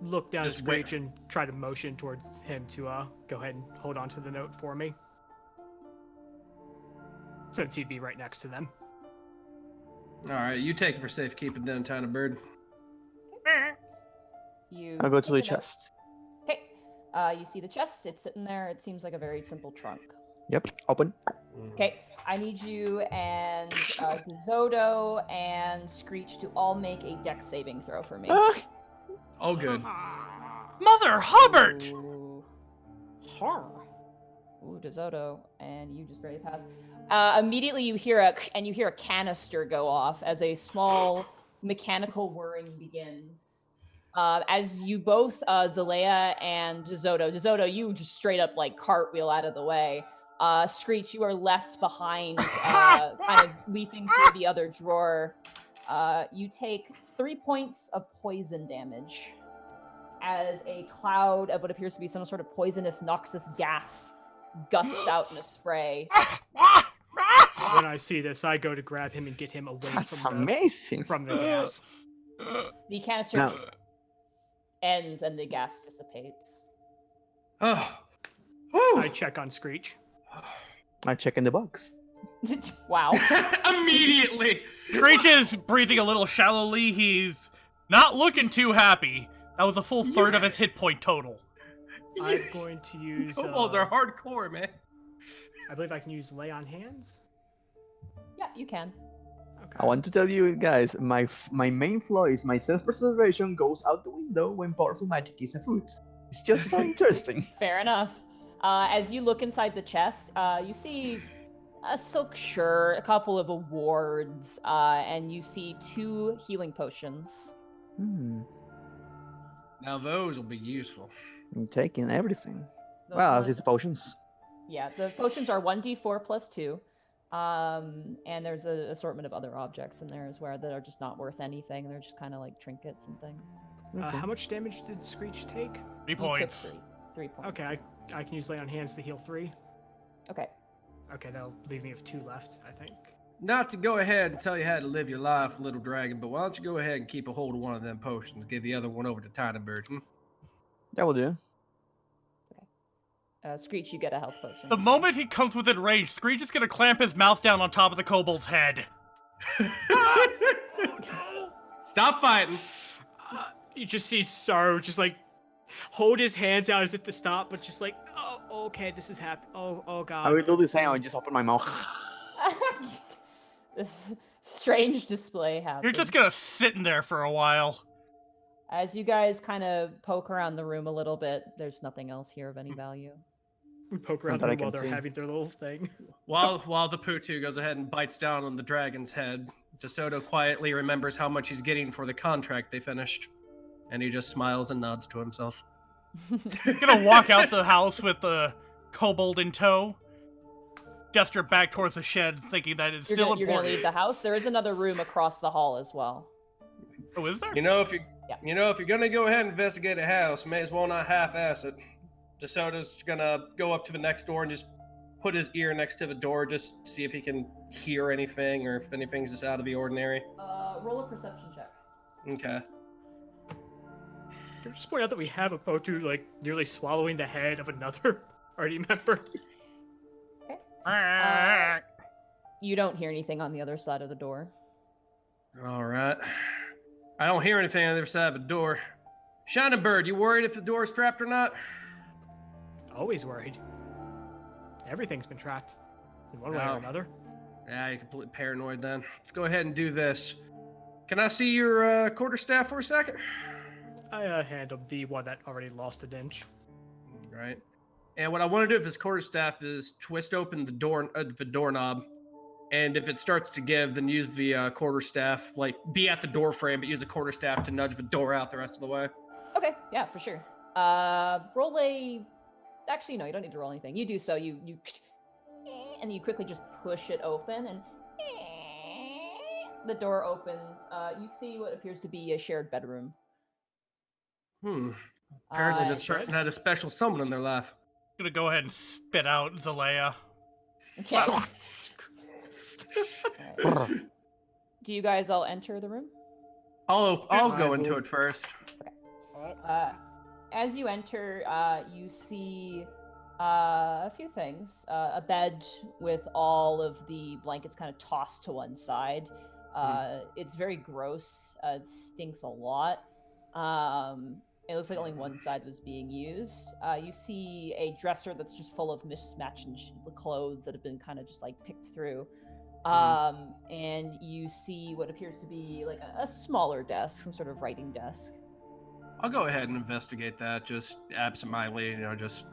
look down at Just wait. Skreech and try to motion towards him to go ahead and hold on to the note for me. Since he'd be right next to them. All right, you take it for safekeeping then, Tiny Bird. You I'll go to the take a note. chest. Okay. You see the chest. It's sitting there. It seems like a very simple trunk. Yep, open. Okay. I need you and Desoto and Skreech to all make a dex saving throw for me. Ah, Oh, good. Mother Hubbard! Ooh. Horror. Ooh, Desoto, and you just barely passed. Immediately you hear a canister go off as a small mechanical whirring begins. As you both, Zelaya and Desoto, you just straight up like cartwheel out of the way. Skreech, you are left behind, kind of leafing through the other drawer. You take 3 points of poison damage as a cloud of what appears to be some sort of poisonous noxious gas gusts out in a spray. When I see this, I go to grab him and get him away that's from amazing. the gas. The canister Now- ends and the gas dissipates. Oh. Whew. I check on Skreech. I check in the box. Wow. Immediately. Skreech is breathing a little shallowly. He's not looking too happy. That was a full third of his hit point total. I'm going to use. Kobolds are hardcore, man. I believe I can use lay on hands. Yeah, you can. Okay. I want to tell you guys, my main flaw is my self-preservation goes out the window when powerful magic is afoot. It's just so interesting. Fair enough. As you look inside the chest, you see a silk shirt, a couple of awards, and you see 2 healing potions. Now those will be useful. I'm taking everything. Those Well, ones- these potions. Yeah, the potions are 1d4 plus 2. And there's an assortment of other objects in there as well that are just not worth anything. They're just kind of like trinkets and things. Okay. How much damage did Skreech take? 3 You took points. 3 points. Okay, I can use lay on hands to heal 3. Okay. Okay, that'll leave me with 2 left, I think. Not to go ahead and tell you how to live your life, little dragon, but why don't you go ahead and keep a hold of one of them potions, give the other one over to Tiny Bird. That will do. Skreech, you get a health potion. The moment he comes within range, Skreech is gonna clamp his mouth down on top of the kobold's head. Stop fighting. You just see Saru just like hold his hands out as if to stop, but just like, oh, okay, this is happening. Oh, God. I will do the same. I will just open my mouth. This strange display happens. You're just gonna sit in there for a while. As you guys kind of poke around the room a little bit, there's nothing else here of any value. We poke around that I them while can they're see. having their little thing. While the Potoo goes ahead and bites down on the dragon's head, Desoto quietly remembers how much he's getting for the contract they finished, and he just smiles and nods to himself. He's gonna walk out the house with the kobold in tow. Gesture back towards the shed, thinking that it's still You're gonna important. leave the house. There is another room across the hall as well. Oh, is there? You know, if Yeah. you're gonna go ahead and investigate a house, may as well not half-ass it. Desoto's gonna go up to the next door and just put his ear next to the door, just see if he can hear anything or if anything's just out of the ordinary. Roll a perception check. Okay. Can I just point out that we have a Potoo like nearly swallowing the head of another party member? You don't hear anything on the other side of the door. All right. I don't hear anything on the other side of the door. Shining Bird, you worried if the door's trapped or not? Always worried. Everything's been trapped in one way No. or another. Yeah, you're completely paranoid then. Let's go ahead and do this. Can I see your quarterstaff for a second? I hand him the one that already lost an inch. Right. And what I want to do with this quarterstaff is twist open the doorknob, and if it starts to give, then use the quarterstaff, like be at the door frame, but use the quarterstaff to nudge the door out the rest of the way. Okay, yeah, for sure. Roll a. Actually, no, you don't need to roll anything. You do so. You and you quickly just push it open, and the door opens. You see what appears to be a shared bedroom. Apparently, Uh, this person had a special someone in their life. Gonna go ahead and spit out Zelaya. Okay. Alright. Do you guys all enter the room? I'll I go into will- it first. As you enter, you see a few things. A bed with all of the blankets kind of tossed to one side. It's very gross. It stinks a lot. It looks like only one side was being used. You see a dresser that's just full of mismatched clothes that have been kind of just like picked through. And you see what appears to be like a smaller desk, some sort of writing desk. I'll go ahead and investigate that, just absentmindly, just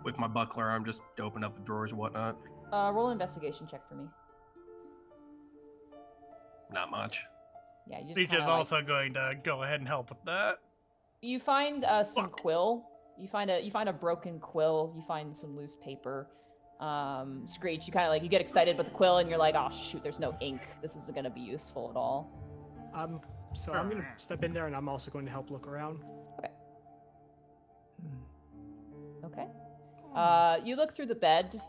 with my buckler. I'm just open up the drawers and whatnot. Roll an investigation check for me. Not much. Yeah, you just Skreech kinda, is also going to go ahead and help with that. You find some quill. You find a broken quill. You find some loose paper. Skreech, you kind of like you get excited about the quill, and you're like, oh shoot, there's no ink. This isn't gonna be useful at all. So I'm gonna step in there, and I'm also going to help look around. Okay. You look through the bed.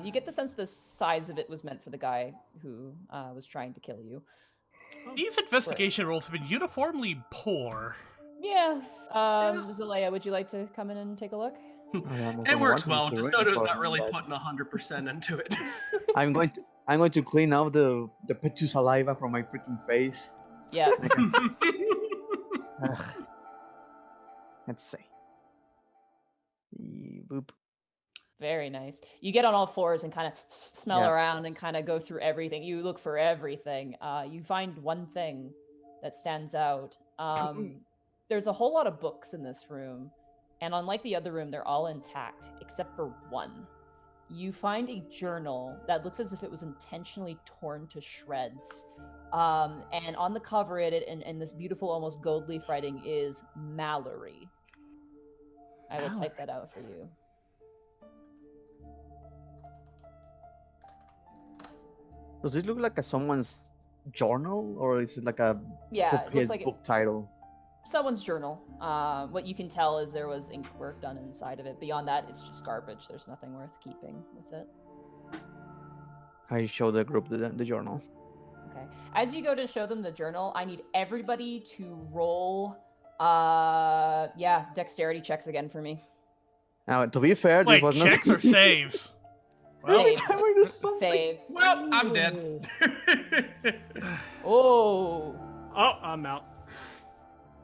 You get the sense the size of it was meant for the guy who was trying to kill you. These investigation rolls have been uniformly poor. Yeah. Zelaya, would you like to come in and take a look? It works well. Desoto's not really putting 100% into it. I'm going to clean out the Potoo saliva from my freaking face. Yeah. Ugh. Let's see. Boop. Very nice. You get on all fours and kind of smell Yeah. around and kind of go through everything. You look for everything. You find one thing that stands out. There's a whole lot of books in this room, and unlike the other room, they're all intact except for one. You find a journal that looks as if it was intentionally torn to shreds. And on the cover, in this beautiful, almost gold leaf writing is Mallory. I will type that out for you. Does it look like someone's journal, or is it like a Yeah, it looks like book title? someone's journal. What you can tell is there was ink work done inside of it. Beyond that, it's just garbage. There's nothing worth keeping with it. I show the group the journal. Okay. As you go to show them the journal, I need everybody to roll, dexterity checks again for me. Now, to be fair, Wait, this was checks not. or saves? Well, Saves. Saves. Well, I'm dead. Oh. Oh, I'm out.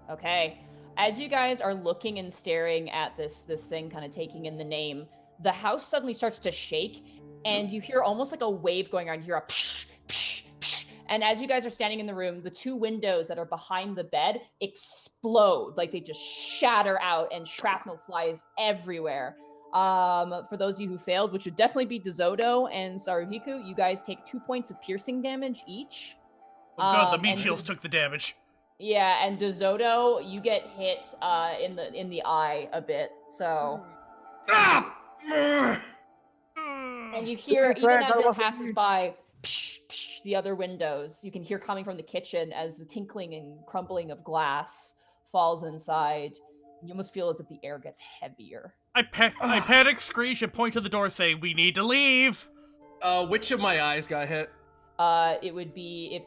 Okay. As you guys are looking and staring at this thing, kind of taking in the name, the house suddenly starts to shake, and you hear almost like a wave going around. You hear a psh, psh, psh. And as you guys are standing in the room, the two windows that are behind the bed explode. Like they just shatter out, and shrapnel flies everywhere. For those of you who failed, which would definitely be Desoto and Saruhiku, you guys take 2 points of piercing damage each. oh god, the meat and shields took the damage. Yeah, and Desoto, you get hit in the eye a bit. So, and you hear be even fair, as that it wasn't passes me. by psh, psh, the other windows, you can hear coming from the kitchen as the tinkling and crumbling of glass falls inside. You almost feel as if the air gets heavier. I panic, Skreech, and point to the door saying, "We need to leave!" Which of my eyes got hit? It would be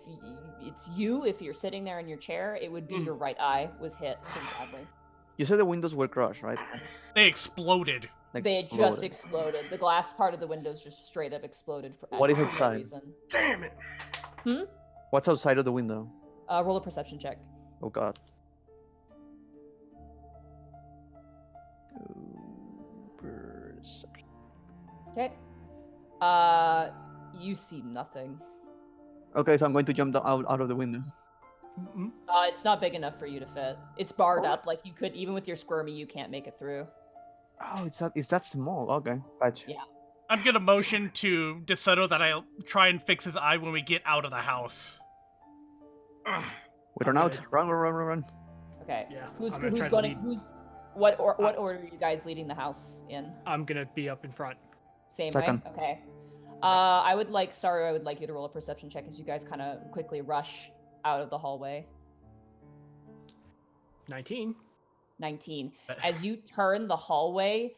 if you're sitting there in your chair, it would be your right eye was hit pretty badly. You said the windows were crushed, right? They exploded. They had just exploded. The glass part of the windows just straight up exploded for What is no outside? reason. Damn it. What's outside of the window? Roll a perception check. Oh god. Perception. Okay. You see nothing. Okay, so I'm going to jump out of the window. Mm-mm. It's not big enough for you to fit. It's barred Oh. up. Like you could, even with your squirmy, you can't make it through. Oh, it's that small. Okay, gotcha. Yeah. I'm gonna motion to Desoto that I'll try and fix his eye when we get out of the house. We run out. Run. Okay. Yeah, Who's I'm gonna try to going? lead. What order are you guys leading the house in? I'm gonna be up in front. Same Second. way. Okay. I would like you to roll a perception check as you guys kind of quickly rush out of the hallway. 19. 19. As you turn the hallway,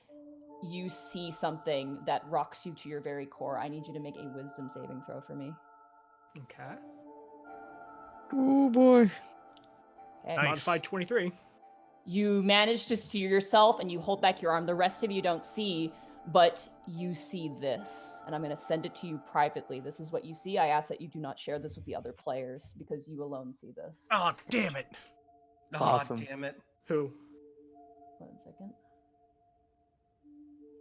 you see something that rocks you to your very core. I need you to make a wisdom saving throw for me. Okay. Oh boy. Okay. Nice. Modified 23. You manage to see yourself and you hold back your arm. The rest of you don't see, but you see this. And I'm going to send it to you privately. This is what you see. I ask that you do not share this with the other players because you alone see this. Oh, damn it. It's Oh, awesome. damn it. Who? 1 second.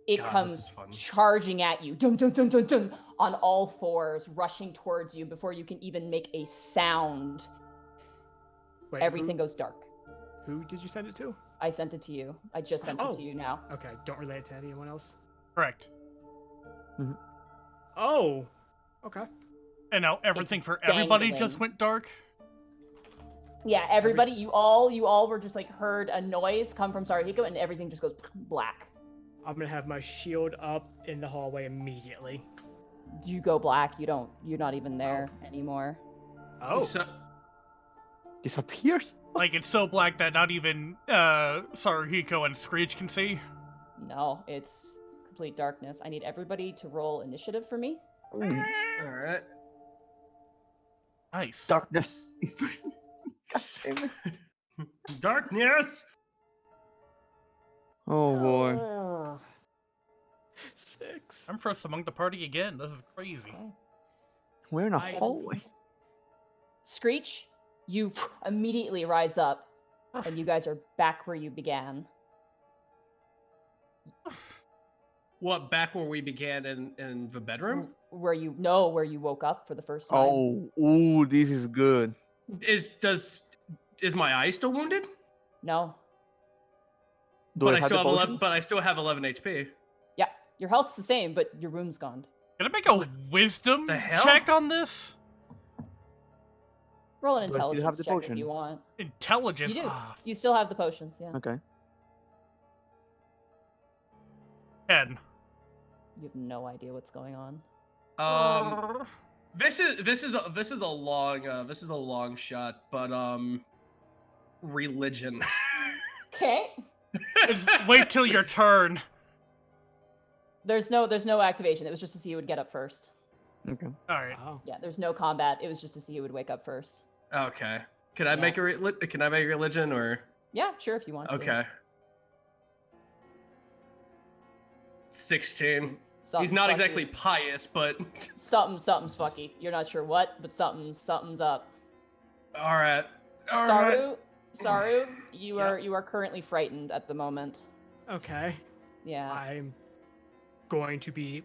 It God, this comes is fun. charging at you, dun, dun, dun, dun, dun, on all fours, rushing towards you before you can even make a sound. Wait, Everything goes dark. Who did you send it to? I sent it to you. I just sent it Oh. to you now. Okay, don't relate it to anyone else. Correct. Oh. Okay. And now everything for everybody dangling. just went dark? Yeah, everybody, you all were just like heard a noise come from Saruhiko and everything just goes black. I'm gonna have my shield up in the hallway immediately. You go black, you're not even there anymore. Oh. So, Disappears? Like, it's so black that not even Saruhiko and Skreech can see? No, it's complete darkness. I need everybody to roll initiative for me. Ooh, all right. Nice. darkness. God damn it. Darkness. Oh boy. 6. I'm first among the party again. This is crazy. We're in a I- hallway. Skreech, you immediately rise up, and you guys are back where you began. What, back where we began in the bedroom? Where you woke up for the first time. Oh, ooh, this is good. Is my eye still wounded? No. Do But I I have still the have potions? but I still have 11 HP. Yeah, your health's the same, but your wound's gone. Can I make a wisdom the hell? check on this? Roll an Do I still intelligence have the check potion? if you want. Intelligence. You do. Ah, You still have the potions, yeah. Okay. 10. You have no idea what's going on. This is a long shot, but religion. Okay. Wait till your turn. There's no activation. It was just to see who would get up first. Okay. Alright. Oh. Yeah, there's no combat. It was just to see who would wake up first. Okay. Can I Yeah. make a religion or? Yeah, sure, if you want to. Okay. 16. He's Something's not fucky. exactly pious, but Something's fucky. You're not sure what, but something's up. all right. All right. Saru, you Yeah. are currently frightened at the moment. Okay. Yeah. I'm going to be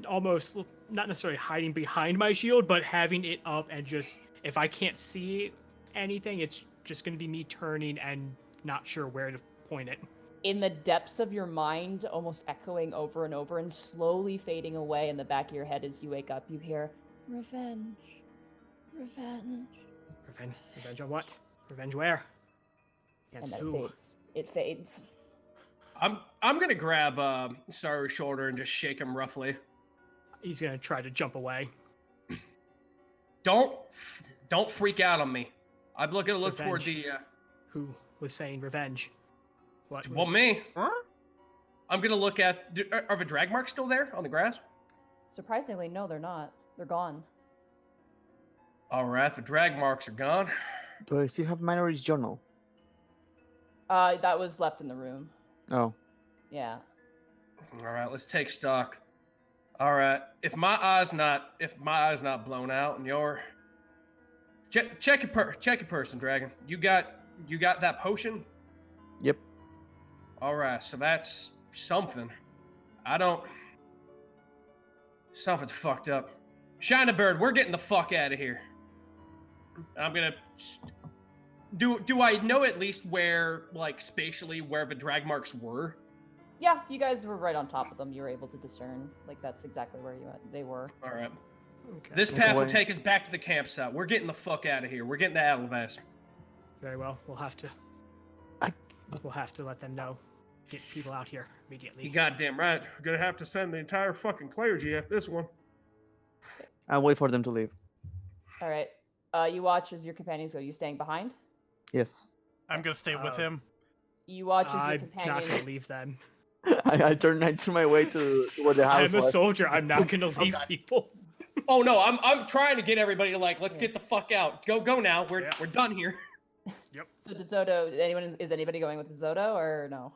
almost not necessarily hiding behind my shield, but having it up and just if I can't see anything, it's just going to be me turning and not sure where to point it. In the depths of your mind, almost echoing over and over and slowly fading away in the back of your head as you wake up, you hear, "Revenge. Revenge." Revenge on what? Revenge where? And Against then who? it fades. I'm gonna grab Saru's shoulder and just shake him roughly. He's going to try to jump away. Don't freak out on me. I'm gonna look toward Revenge. the. Who was saying revenge? What? Well, was- me. Huh? I'm gonna look at. Are the drag marks still there on the grass? Surprisingly, no, they're not. They're gone. All right, the drag marks are gone. Do I still have Mallory's journal? That was left in the room. Oh. Yeah. All right, let's take stock. All right, if my eye's not blown out and your check your person, Dragon. You got that potion? Yep. All right, so that's something. Something's fucked up. Shiny Bird, we're getting the fuck out of here. I'm gonna. Do I know at least where, like, spatially where the drag marks were? Yeah, you guys were right on top of them. You were able to discern. Like, that's exactly where they were. All right. Okay. This Look path will away. take us back to the campsite. We're getting the fuck out of here. We're getting to Alivastian. Very well. We'll have to. I- We'll have to let them know. Get people out here immediately. You goddamn right. We're gonna have to send the entire fucking clergy at this one. I'll wait for them to leave. All right. You watch as your companions go. You staying behind? Yes. I'm gonna stay with him. You watch as your I'm companions. not going to leave them. I turn my way to where the house I'm a was. soldier. I'm not gonna leave people. Oh no, I'm trying to get everybody to like, let's Yeah. get the fuck out. Go now. We're Yeah. we're done here. So Desoto, is anybody going with Desoto or no?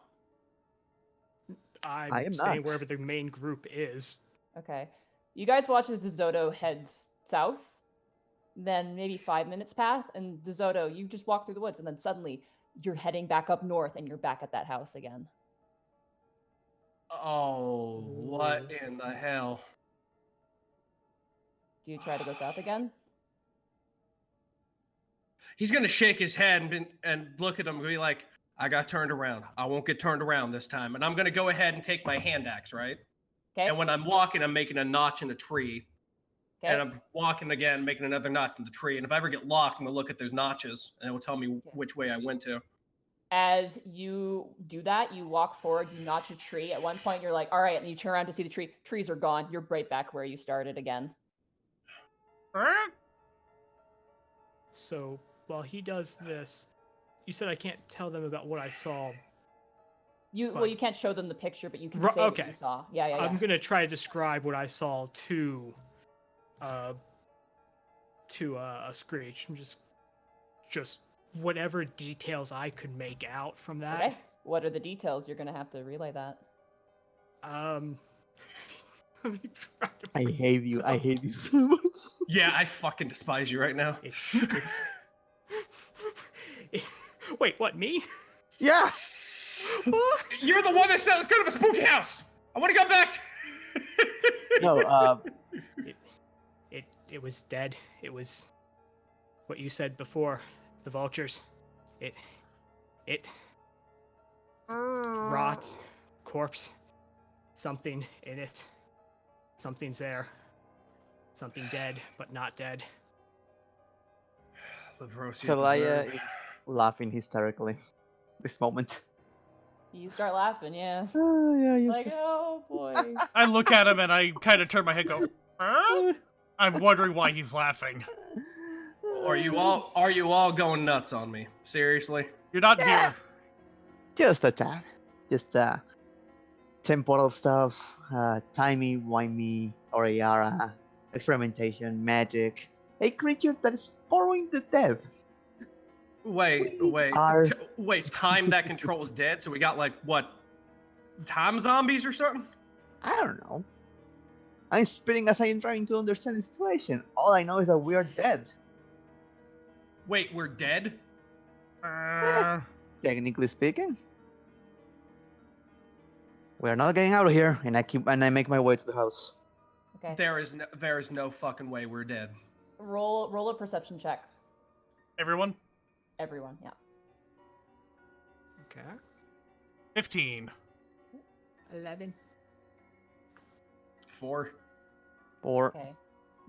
I I'm am staying not. wherever the main group is. Okay. You guys watch as Desoto heads south. Then maybe 5 minutes pass, and Desoto, you just walk through the woods, and then suddenly you're heading back up north, and you're back at that house again. Oh, what in the hell? Do you try to go south again? He's gonna shake his head and look at him and be like, I got turned around. I won't get turned around this time. And I'm gonna go ahead and take my hand axe, right? Okay. And when I'm walking, I'm making a notch in a tree. Okay. And I'm walking again, making another notch in the tree. And if I ever get lost, I'm gonna look at those notches and it will tell me which way I went to. As you do that, you walk forward, you notch a tree. At one point, you're like, all right, and you turn around to see the tree. Trees are gone. You're right back where you started again. So while he does this, you said I can't tell them about what I saw. Well, But- you can't show them the picture, but you can Ru- say what okay. you saw. Yeah. I'm gonna try to describe what I saw to a Skreech. I'm just whatever details I could make out from that. Okay. What are the details? You're gonna have to relay that. Let me try to I hate you. I hate you so much. Yeah, I fucking despise you right now. Wait, what, me? Yeah. You're the one that said let's go to the spooky house. I want to go back. No. It was dead. It was what you said before, the vultures. It rot, corpse, something in it. Something's there. Something dead, but not dead. Zelaya is laughing hysterically. This moment. You start laughing, yeah. Oh yeah. Yes. Like, oh boy. I look at him and I kind of turn my head and go, huh? I'm wondering why he's laughing. Are you all going nuts on me? Seriously? You're not Yeah. here. Just a tad. Just temporal stuff, timey-wimey, Oriara, experimentation, magic. A creature that is borrowing the dead. Wait. We are- Wait, time that controls dead? So we got like what? Time zombies or something? I don't know. I'm spitting as I am trying to understand the situation. All I know is that we are dead. Wait, we're dead? Technically speaking. We are not getting out of here, and I make my way to the house. Okay. There is no fucking way we're dead. Roll a perception check. Everyone? Everyone, yeah. Okay. 15. 11. 4. Okay.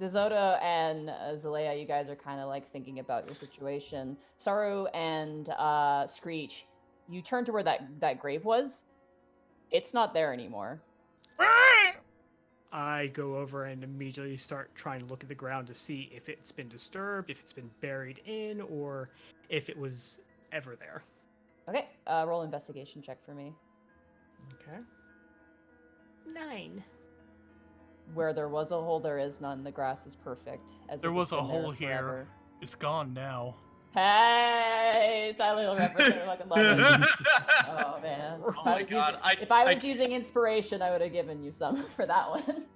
Desoto and Zelaya, you guys are kind of like thinking about your situation. Saru and Skreech, you turn to where that grave was. It's not there anymore. I go over and immediately start trying to look at the ground to see if it's been disturbed, if it's been buried in, or if it was ever there. Okay, roll investigation check for me. Okay. 9. Where there was a hole, there is none. The grass is perfect. As There if was it's a been there hole here. forever. It's gone now. Hey, silent little reference. I fucking love it. Oh man. Oh my God, If I was using inspiration, I would have given you some for that one.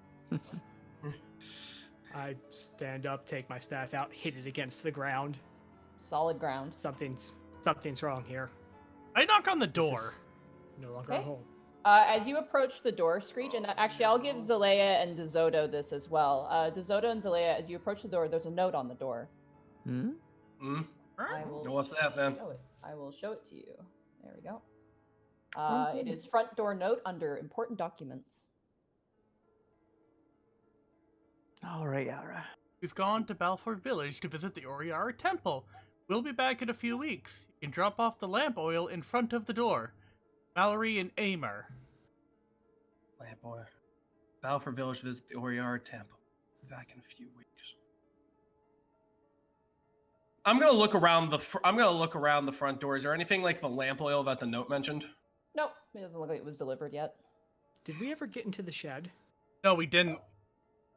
I stand up, take my staff out, hit it against the ground. Solid ground. Something's wrong here. I knock on the This door. is no longer a Okay. hole. As you approach the door, Skreech, and actually I'll give Zelaya and Desoto this as well. Desoto and Zelaya, as you approach the door, there's a note on the door. Hmm? I will What's that then? show it. I will show it to you. There we go. It is front door note under important documents. Alright. We've gone to Balfour Village to visit the Oriara Temple. We'll be back in a few weeks. You can drop off the lamp oil in front of the door. Mallory and Amor. Lamp oil. Balfour Village visit the Oriara Temple. Back in a few weeks. I'm gonna look around the front door. Is there anything like the lamp oil that the note mentioned? Nope, it doesn't look like it was delivered yet. Did we ever get into the shed? No, we didn't.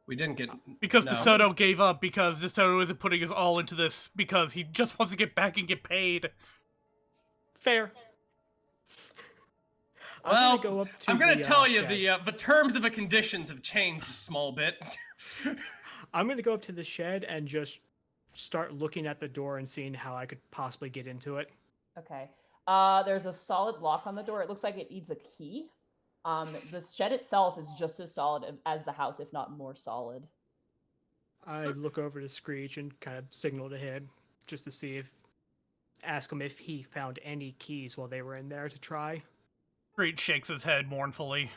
We didn't get Because no. Desoto gave up because Desoto isn't putting his all into this because he just wants to get back and get paid. Fair. Well, I'm gonna go up to I'm gonna the, tell you shed. the terms of the conditions have changed a small bit. I'm gonna go up to the shed and just start looking at the door and seeing how I could possibly get into it. Okay. There's a solid lock on the door. It looks like it needs a key. The shed itself is just as solid as the house, if not more solid. I look over to Skreech and kind of signal to him just to see ask him if he found any keys while they were in there to try. Skreech shakes his head mournfully.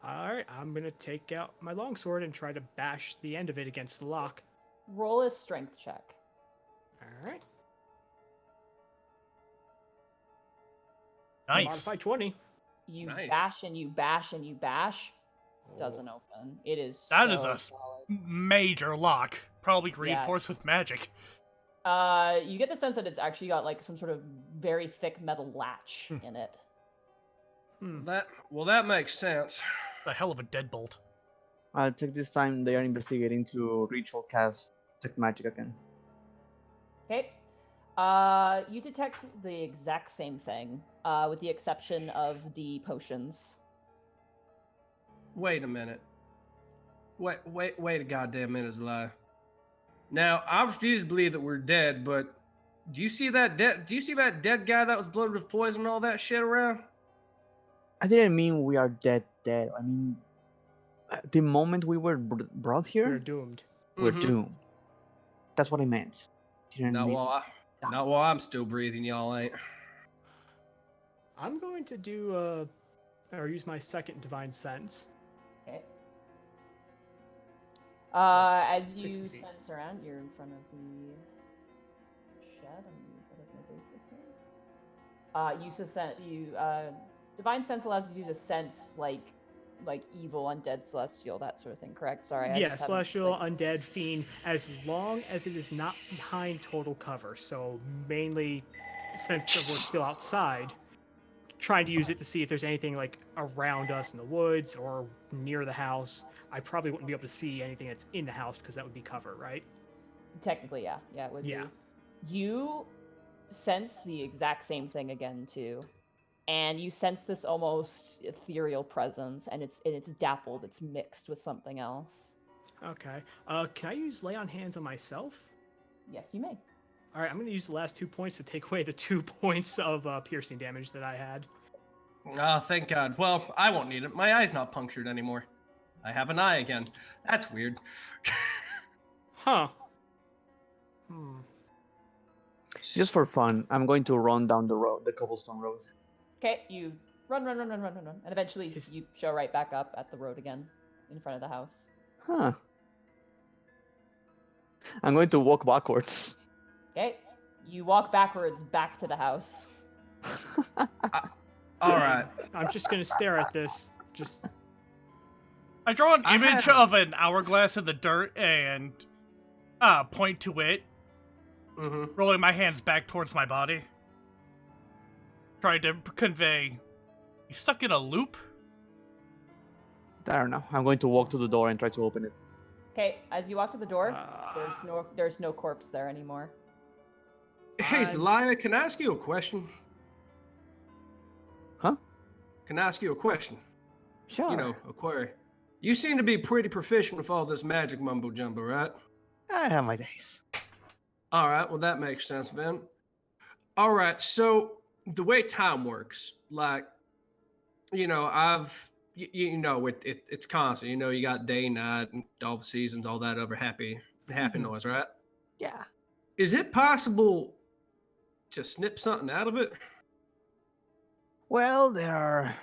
Alright, I'm gonna take out my longsword and try to bash the end of it against the lock. Roll a strength check. Alright. Nice. Modify 20. You Nice. bash and you bash and you bash. Doesn't open. It is That so is a solid. major lock. Probably Yeah. reinforced with magic. You get the sense that it's actually got like some sort of very thick metal latch in it. That makes sense. The hell of a deadbolt. I'll take this time they are investigating to ritual cast detect magic again. Okay. You detect the exact same thing, with the exception of the potions. Wait a minute. Wait a goddamn minute, Zelaya. Now, I refuse to believe that we're dead, but do you see that dead guy that was bloated with poison and all that shit around? I didn't mean we are dead. I mean, the moment we were brought here, We're doomed. we're Mhm. doomed. That's what I meant. Didn't Not mean- while I'm still breathing, y'all ain't. I'm going to do or use my second divine sense. Okay. That's As you 60 feet. sense around, you're in front of the shed. I'm gonna use that as my basis here. Divine sense allows you to sense like evil, undead, celestial, that sort of thing. Correct? Sorry. I Yeah, just haven't, celestial, like- undead, fiend, as long as it is not behind total cover. So mainly, since we're still outside, trying to use it to see if there's anything like around us in the woods or near the house. I probably wouldn't be able to see anything that's in the house because that would be cover, right? Technically, yeah, it would Yeah. be. You sense the exact same thing again too, and you sense this almost ethereal presence, and it's dappled, it's mixed with something else. Okay. Can I use lay on hands on myself? Yes, you may. All right, I'm going to use the last 2 points to take away the 2 points of piercing damage that I had. Oh, thank God. Well, I won't need it. My eye's not punctured anymore. I have an eye again. That's weird. Huh. Just for fun, I'm going to run down the road, the cobblestone road. Okay, you run, and eventually His- you show right back up at the road again, in front of the house. Huh. I'm going to walk backwards. Okay, you walk backwards back to the house. All right. I'm just going to stare at this. Just I draw an I image had- of an hourglass in the dirt and point to it, Mm-hmm. rolling my hands back towards my body. Trying to convey, he's stuck in a loop? I don't know. I'm going to walk to the door and try to open it. Okay, as you walk to the door, Uh, there's no corpse there anymore. Hey, I'm- Zelaya, can I ask you a question? Huh? Can I ask you a question? Sure. You know, a query. You seem to be pretty proficient with all this magic mumbo jumbo, right? I have my days. All right, well, that makes sense, then. All right, so the way time works, like, you know, it's constant. You know, you got day, night, and all the seasons, all that other happy noise, right? Yeah. Is it possible to snip something out of it? Well, there are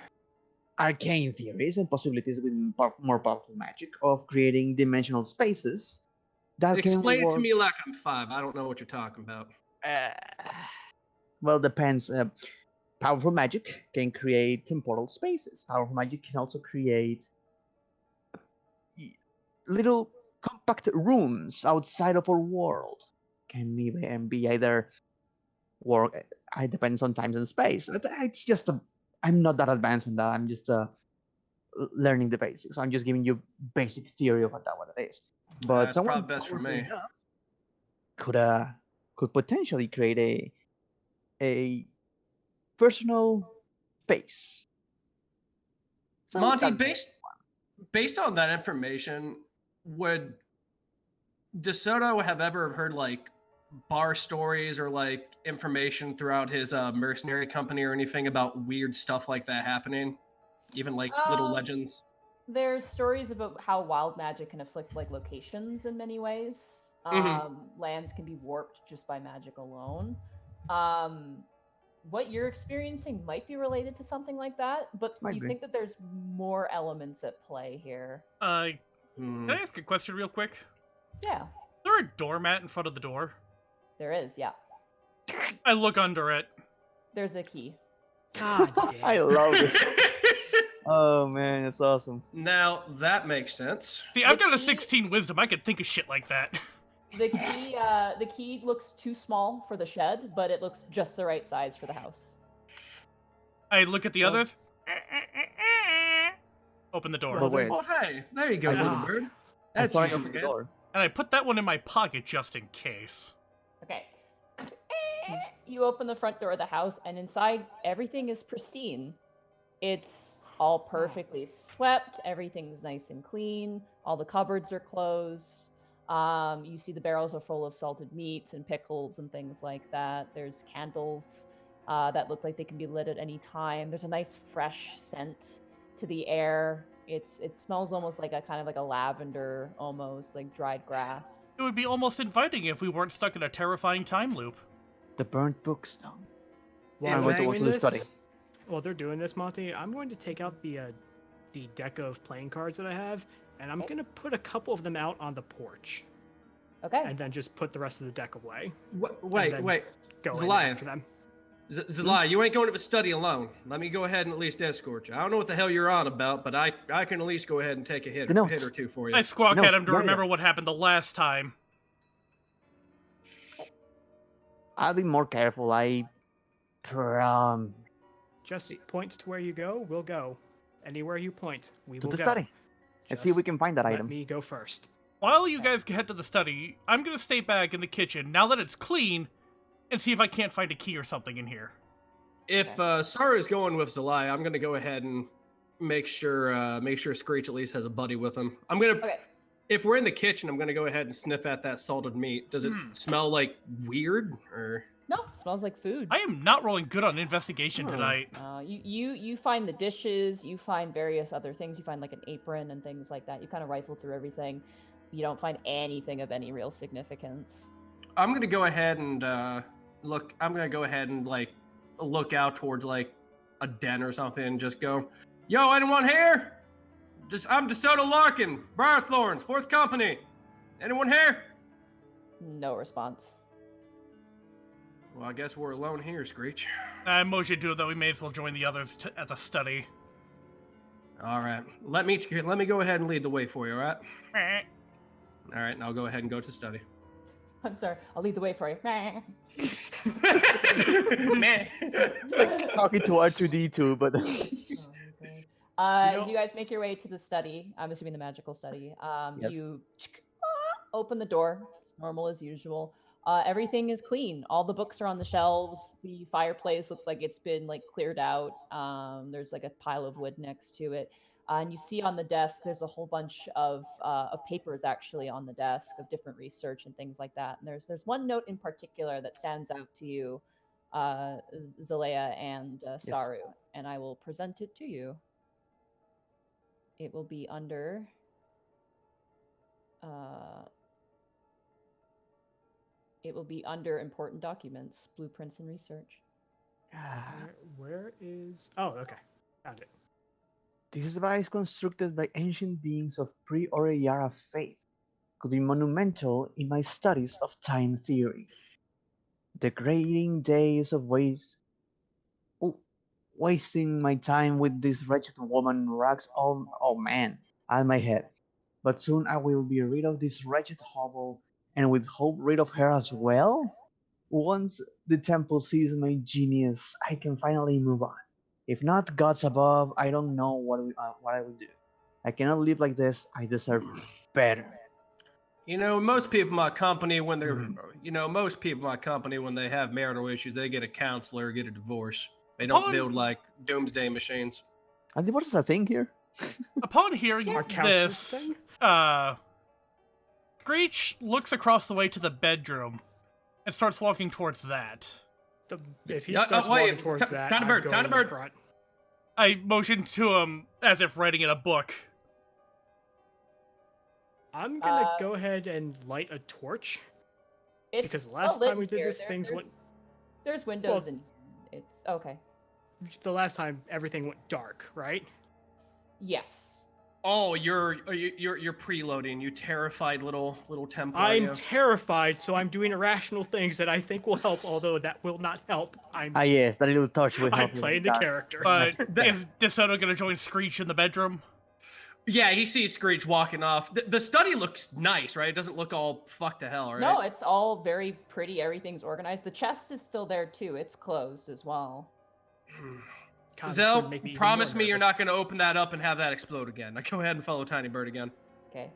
arcane theories and possibilities with more powerful magic of creating dimensional spaces that Explain can it to work. me like I'm 5. I don't know what you're talking about. Well, depends. Powerful magic can create temporal spaces. Powerful magic can also create little compact rooms outside of our world. Can be either work. It depends on times and space. It's just a I'm not that advanced in that. I'm just learning the basics. I'm just giving you basic theory of what it is. But That's someone probably best for powerful me. enough could potentially create a personal space. So Monty, that- based on that information, would Desoto have ever heard like bar stories or like information throughout his mercenary company or anything about weird stuff like that happening? Even like little legends? There's stories about how wild magic can afflict like locations in many ways. Mhm. Lands can be warped just by magic alone. What you're experiencing might be related to something like that, but Might you be. think that there's more elements at play here. Can Hmm. I ask a question real quick? Yeah, Is there a doormat in front of the door? there is. Yeah, I look under it. there's a key. God damn. I love it. Oh man, it's awesome. Now that makes sense. See, I've The got a key- 16 wisdom. I could think of shit like that. The key looks too small for the shed, but it looks just the right size for the house. I look at the Well- others. Open the door. But wait, Well, hey, there you go, I little did- bird. I That's thought I usually opened the good. door. And I put that one in my pocket just in case. Okay. You open the front door of the house, and inside, everything is pristine. It's all perfectly swept. Everything's nice and clean. All the cupboards are closed. You see the barrels are full of salted meats and pickles and things like that. There's candles that look like they can be lit at any time. There's a nice fresh scent to the air. It smells almost like a kind of like a lavender, almost like dried grass. It would be almost inviting if we weren't stuck in a terrifying time loop. The burnt books down. While I'm It going to may- watch the study. While they're doing this, Monty, I'm going to take out the deck of playing cards that I have, and I'm Okay. going to put a couple of them out on the porch, Okay. and then just put the rest of the deck away. Wait, then- wait. Go in Zelaya. after them. Zelaya, you ain't going to the study alone. Let me go ahead and at least escort you. I don't know what the hell you're on about, but I can at least go ahead and take a hit The notes. or two for you. I squawk No, at him to yeah, remember yeah. what happened the last time. I'll be more careful. I prom Just point to where you go, we'll go. Anywhere you point, we to will the go. study. Let's see if we Just can find that let item. me go first. While you guys head to the study, I'm gonna stay back in the kitchen now that it's clean and see if I can't find a key or something in here. If Saru is going with Zelaya, I'm gonna go ahead and make sure Skreech at least has a buddy with him. I'm gonna Okay. if we're in the kitchen, I'm gonna go ahead and sniff at that salted meat. Does it smell like weird or? No, smells like food. I am not rolling good on investigation Oh. tonight. You find the dishes, you find various other things, you find like an apron and things like that. You kind of rifle through everything. You don't find anything of any real significance. I'm gonna go ahead and look. I'm gonna go ahead and like look out towards like a den or something and just go, "Yo, anyone here? I'm Desoto Larkin, Briarthorns, 4th Company. Anyone here?" No response. Well, I guess we're alone here, Skreech. I motion to it that we may as well join the others at the study. All right, let me go ahead and lead the way for you. All right. Eh. All right, and I'll go ahead and go to study. I'm sorry. I'll lead the way for you. Talking to R2D2, but As you guys make your way to the study, I'm assuming the magical study, Yes. you open the door. It's normal as usual. Everything is clean. All the books are on the shelves. The fireplace looks like it's been like cleared out. There's like a pile of wood next to it. And you see on the desk, there's a whole bunch of papers actually on the desk of different research and things like that. And there's one note in particular that stands out to you, Zelaya and Saru, and I will present it to you. It will be under important documents, blueprints, and research. Where is... Oh, okay. Found it. This device constructed by ancient beings of pre-Oriyara faith could be monumental in my studies of time theory. Degrading days of wasting my time with this wretched woman racks oh man, on my head. But soon I will be rid of this wretched hovel, and with hope rid of her as well? Once the temple sees my genius, I can finally move on. If not gods above, I don't know what I will do. I cannot live like this. I deserve better. You know, most people in my company, when they're, Mhm. most people in my company, when they have marital issues, they get a counselor or get a divorce. They don't build like doomsday machines. And divorce is a thing here. Upon hearing Our counselor's this, thing? Skreech looks across the way to the bedroom and starts walking towards that. If he Yeah, starts wait, walking towards that, time to I'm bird, going time to in the bird. front. I motion to him as if writing in a book. I'm gonna go ahead and light a torch. It's Because well last lit time we in did here. this, things went. There's windows and it's okay. The last time everything went dark, right? Yes. Oh, you're preloading. You terrified little temple. I'm terrified, so I'm doing irrational things that I think will help, although that will not help. Ah, yes, that little touch will help I'm you. playing the character. But is Desoto gonna join Skreech in the bedroom? Yeah, he sees Skreech walking off. The study looks nice, right? It doesn't look all fucked to hell, right? No, it's all very pretty. Everything's organized. The chest is still there too. It's closed as well. God, this Zell, would make me even promise more me you're nervous. not going to open that up and have that explode again. Now go ahead and follow Tiny Bird again. Okay.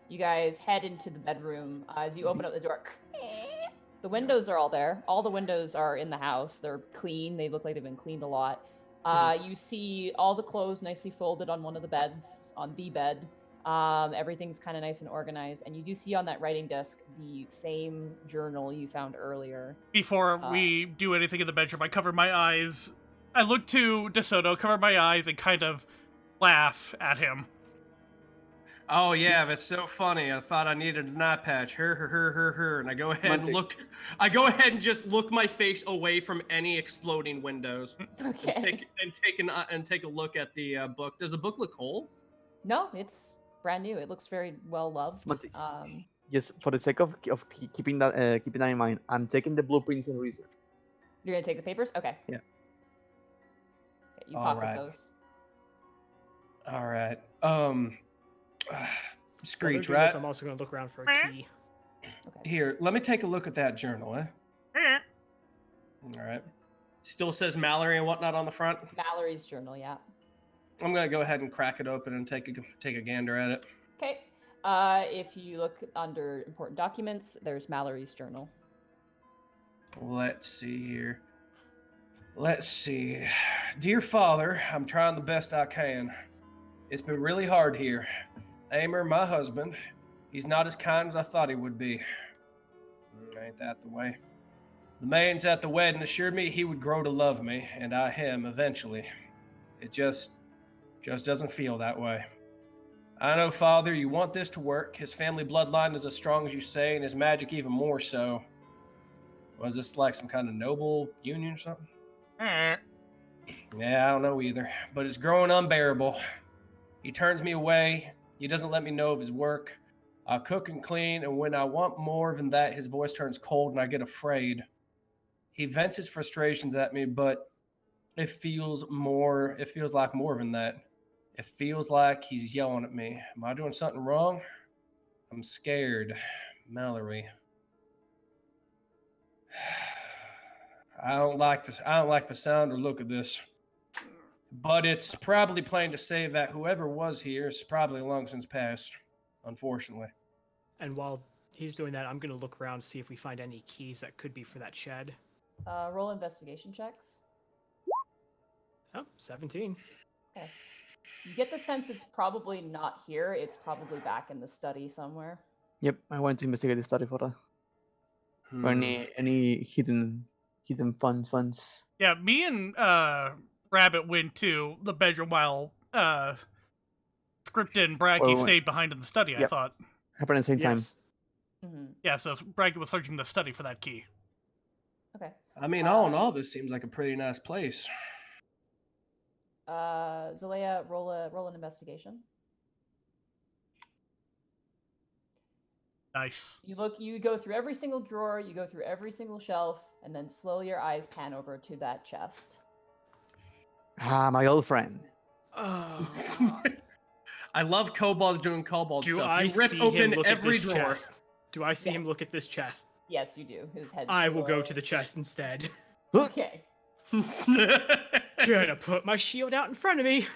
You guys head into the bedroom. As you open up the door, the windows are all there. All the windows are in the house. They're clean. They look like they've been cleaned a lot. You see all the clothes nicely folded on one of the beds, on the bed. Everything's kind of nice and organized. And you do see on that writing desk the same journal you found earlier. Before we do anything in the bedroom, I cover my eyes. I look to Desoto, cover my eyes, and kind of laugh at him. Oh yeah, that's so funny. I thought I needed an eye patch. Her. And I go ahead and look. I go ahead and just look my face away from any exploding windows. Okay. And take a look at the book. Does the book look whole? No, it's brand new. It looks very well loved. Monty. Just for the sake of keeping that in mind, I'm taking the blueprints and research. You're gonna take the papers? Okay. Yeah. Okay, you All pocket right. those. All right. Skreech, While they're doing this, right? I'm also going to look around for a key. Okay. Here, let me take a look at that journal, All right. Still says Mallory and whatnot on the front. Mallory's journal, yeah. I'm gonna go ahead and crack it open and take a gander at it. Okay. If you look under important documents, there's Mallory's journal. Let's see here. Let's see. Dear Father, I'm trying the best I can. It's been really hard here. HeyMr, my husband, he's not as kind as I thought he would be. Ain't that the way? The maidens at the wedding assured me he would grow to love me, and I him eventually. It just doesn't feel that way. I know, Father, you want this to work. His family bloodline is as strong as you say, and his magic even more so. Was this like some kind of noble union or something? Yeah, I don't know either, but it's growing unbearable. He turns me away. He doesn't let me know of his work. I cook and clean, and when I want more than that, his voice turns cold and I get afraid. He vents his frustrations at me, but it feels like more than that. It feels like he's yelling at me. Am I doing something wrong? I'm scared. Mallory. I don't like the sound or look of this. But it's probably plain to say that whoever was here is probably long since passed, unfortunately. And while he's doing that, I'm going to look around to see if we find any keys that could be for that shed. Roll investigation checks. Oh, 17. Okay. You get the sense it's probably not here. It's probably back in the study somewhere. Yep, I want to investigate the study for that. For any hidden funds. Yeah, me and Rabbit went to the bedroom while Scriptdaddy and Brachy stayed behind in the study, Yep. I thought. Happened at the same time. Yes. Mm-hmm. Yeah, so Brachy was searching the study for that key. Okay. I mean, all in all, this seems like a pretty nice place. Zelaya, roll an investigation. Nice. You go through every single drawer, you go through every single shelf, and then slowly your eyes pan over to that chest. Ah, my old friend. Oh. I love Kobold doing Kobold Do stuff. I You rip see open him look every at this drawer. chest? Do I see him look at this chest? Yes, you do. His head. I will go to the chest instead. Okay. Gonna put my shield out in front of me.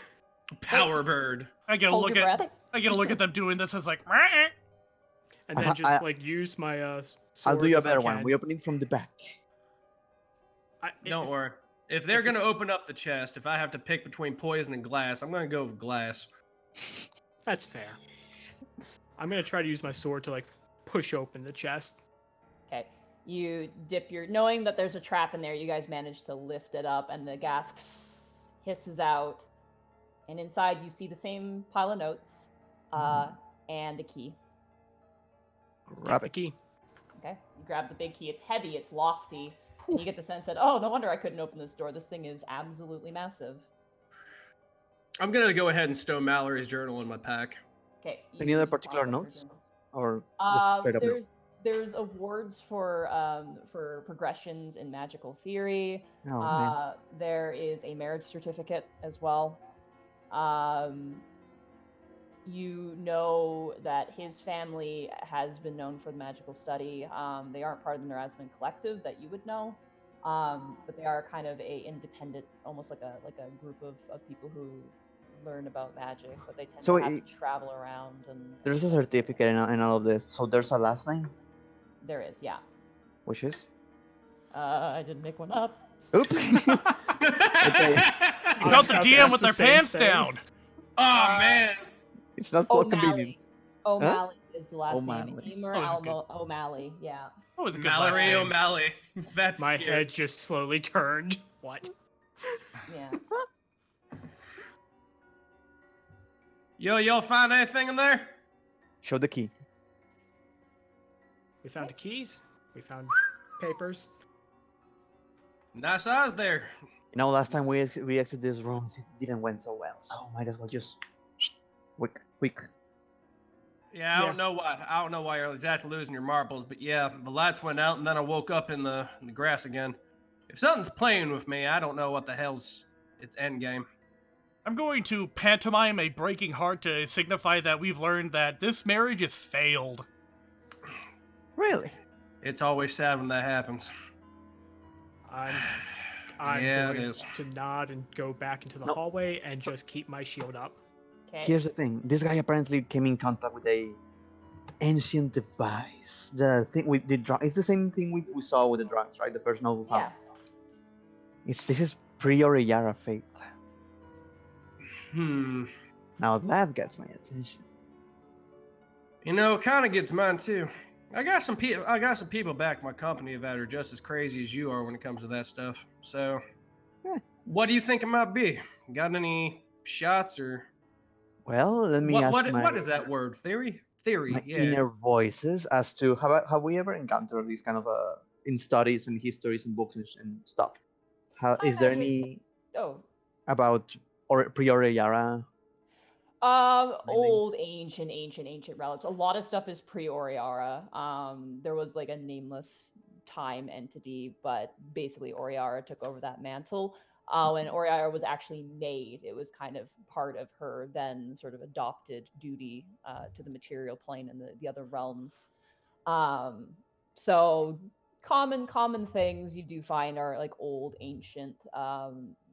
Power bird. I get a Hold look your at breath. I get a look at them doing this as like. And then just like use my sword. I'll do you a if I better one. can. We open it from the back. Don't worry. If they're if gonna it's- open up the chest, if I have to pick between poison and glass, I'm gonna go with glass. That's fair. I'm gonna try to use my sword to like push open the chest. Okay. You dip your, knowing that there's a trap in there, you guys manage to lift it up, and the gas hisses out. And inside, you see the same pile of notes, and a key. Grab Take the it. key. Okay. You grab the big key. It's heavy. It's lofty. And you get the sense that, oh, no wonder I couldn't open this door. This thing is absolutely massive. I'm gonna go ahead and stow Mallory's journal in my pack. Okay. Any other particular notes? Or just straight up notes? There's awards for progressions in magical theory. Oh, man. There is a marriage certificate as well. You know that his family has been known for the magical study. They aren't part of the Nerazman collective that you would know, but they are kind of a independent, almost like a group of people who learn about magic, but they tend So to have to travel around and. There's a certificate in all of this. So there's a last name, There is, yeah. which is? I didn't make one up. Oops. Okay. You caught the about to DM ask with the their same pants thing. down. Oh man. It's not for O'Malley. convenience. O'Malley is the last O'Malley. name. Oh, it's good. O'Malley, yeah. That was a good Mallory last name. O'Malley. That's My cute. head just slowly turned. What? Yeah. Y'all find anything in there? Show the key. We found the keys. We found papers. Nice eyes there. You know, last time we exited this room, it didn't went so well. So might as well just quick. Yeah, I don't know why you're exactly losing your marbles, but yeah, the lights went out and then I woke up in the grass again. If something's playing with me, I don't know what the hell's its end game. I'm going to pantomime a breaking heart to signify that we've learned that this marriage is failed. Really? It's always sad when that happens. I'm Yeah, it going is. to nod and go back into the Nope. hallway and just keep my shield up. Okay. Here's the thing. This guy apparently came in contact with a ancient device. The thing with the drug. It's the same thing we saw with the drugs, right? The personal who found. Yeah. This is pre-Oriyara faith. Now that gets my attention. You know, it kind of gets mine too. I got some people back in my company that are just as crazy as you are when it comes to that stuff. So, what do you think it might be? Got any shots or? Well, let me ask what is that word? Theory? Theory. my Yeah. inner voices as to have we ever encountered these kind of in studies and histories and books and stuff? I Is there imagine- any Oh. about pre-Oriyara? Old, ancient relics. A lot of stuff is pre-Oriara. There was like a nameless time entity, but basically Oriara took over that mantle. When Oriara was actually made, it was kind of part of her then sort of adopted duty to the material plane and the other realms. So common things you do find are like old, ancient.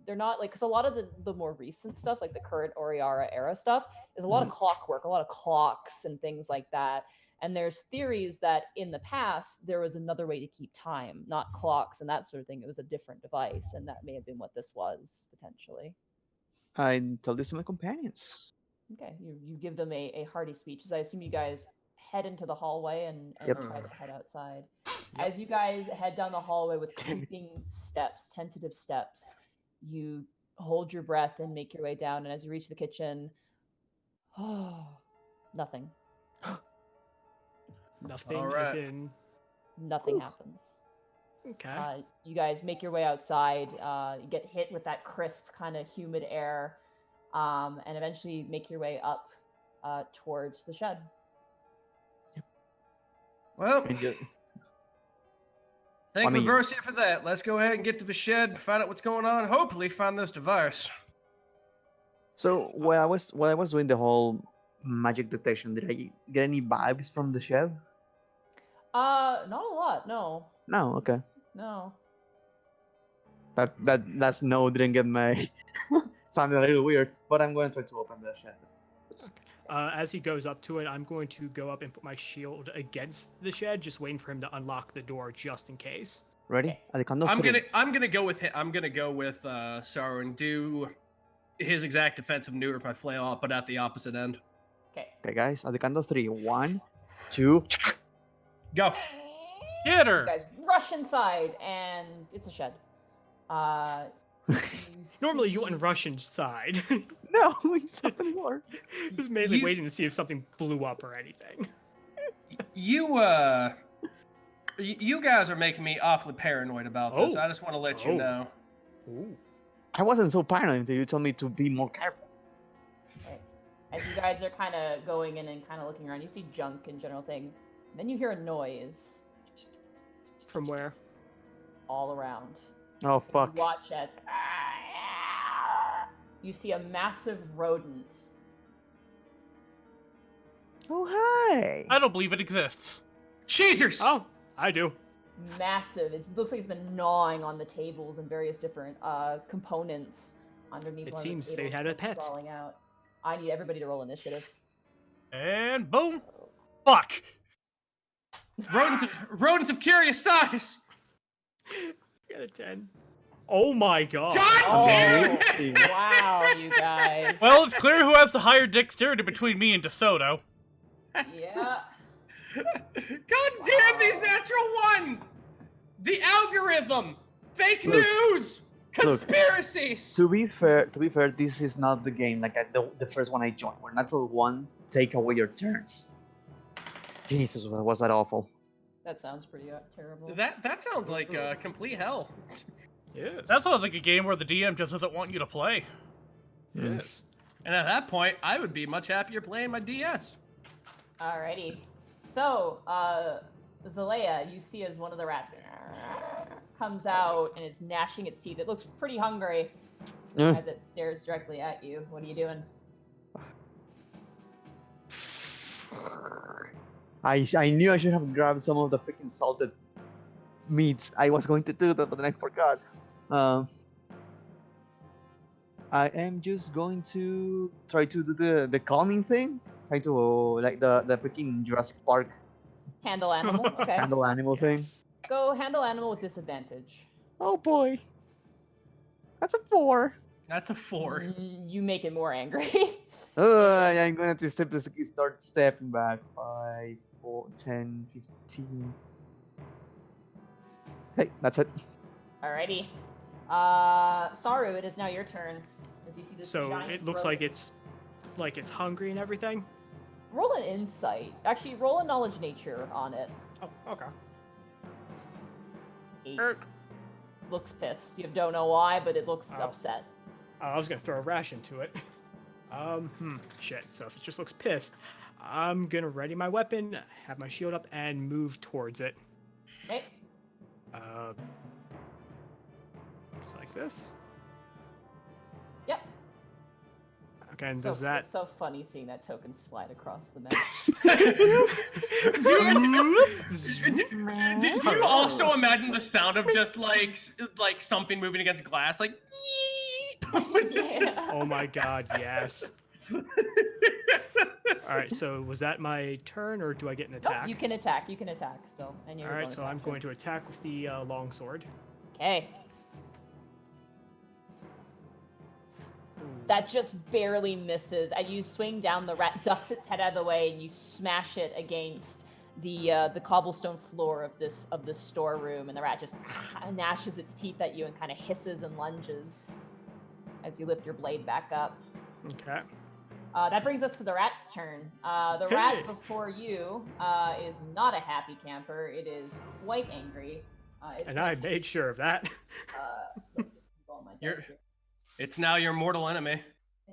They're not like, because a lot of the more recent stuff, like the current Oriara era stuff, is a lot of clockwork, a lot of clocks and things like that. And there's theories that in the past there was another way to keep time, not clocks and that sort of thing. It was a different device, and that may have been what this was potentially. I told this to my companions. Okay, you give them a hearty speech, as I assume you guys head into the hallway and Yep. try to head outside. As you guys head down the hallway with creeping steps, tentative steps, you hold your breath and make your way down. And as you reach the kitchen, nothing. Nothing All right. is in. Nothing happens. Okay. You guys make your way outside. You get hit with that crisp, kind of humid air, and eventually make your way up towards the shed. Well, And you- thank I mean- Laversia for that. Let's go ahead and get to the shed, find out what's going on. Hopefully, find this device. So while I was doing the whole magic detection, did I get any vibes from the shed? Not a lot. No. No. Okay. No. That's no didn't get my sounded a little weird, but I'm going to try to open the shed. As he goes up to it, I'm going to go up and put my shield against the shed, just waiting for him to unlock the door just in case. Ready? At the count of I'm three. gonna go with Saru and do his exact defensive maneuver by flail. I'll put out the opposite end. Okay. Okay, guys. At the count of 3. 1, 2. Go. Get You her! guys rush inside, and it's a shed. You Normally, you see- wouldn't rush inside. No, it's not anymore. Just mainly You- waiting to see if something blew up or anything. You guys are making me awfully paranoid about this. Oh. I just want to let you Oh. know. Ooh. I wasn't so paranoid until you told me to be more careful. Okay. As you guys are kind of going in and kind of looking around, you see junk and general thing. Then you hear a noise From where? all around. Oh You fuck. watch as you see a massive rodent. Oh hi. I don't believe it exists. Cheesers! Oh, I do. Massive. It looks like it's been gnawing on the tables and various different components underneath. It one of the seems they tables, had a like, pet. Crawling out. I need everybody to roll initiative. And boom! Fuck! Rodents of curious size. Got a 10. Oh my god. God Oh, damn it! wow, you guys. Well, it's clear who has the higher dexterity between me and Desoto. Yeah. God damn these natural ones! The algorithm, fake Look. news, conspiracies. To be fair, this is not the game like the first one I joined, where natural one take away your turns. Jesus, was that awful? That sounds pretty terrible. That sounds like complete hell. Yes. That sounds like a game where the DM just doesn't want you to play. Yes. And at that point, I would be much happier playing my DS. Alrighty. So, Zelaya, you see as one of the rats comes out and is gnashing its teeth. It looks pretty hungry as it stares directly at you. What are you doing? I knew I should have grabbed some of the freaking salted meats. I was going to do that, but then I forgot. I am just going to try to do the calming thing. Try to like the freaking Jurassic Park Handle animal. Okay. handle animal thing. Yes. Go handle animal with disadvantage. Oh boy, that's a 4. That's a 4. You make it more angry. I'm going to simply start stepping back. 5, 4, 10, 15. Hey, that's it. Alrighty. Saru, it is now your turn. As you see this So giant it looks like rodent. it's hungry and everything. Roll an insight. Actually, roll a knowledge nature on it. Oh, okay. 8. Er. Looks pissed. You don't know why, but it looks Oh. upset. I was gonna throw a ration to it. Shit. So if it just looks pissed, I'm gonna ready my weapon, have my shield up, and move towards it. Okay. Just like this. Yep. Okay, and So, does that? It's so funny seeing that token slide across the map. Did you also imagine the sound of just like something moving against glass, like? Yeah. Oh my god, yes. All right, so was that my turn, or do I get an Nope, attack? you can attack. You can attack still. And All right, so I'm going to attack with the longsword. Okay. That just barely misses. And you swing down, the rat ducks its head out of the way, and you smash it against the cobblestone floor of this storeroom, and the rat just gnashes its teeth at you and kind of hisses and lunges as you lift your blade back up. Okay. That brings us to the rat's turn. The Hey. rat before you is not a happy camper. It is quite angry. It's And gonna I take- made sure of that. let me just roll my dice You're- here. It's now your mortal enemy.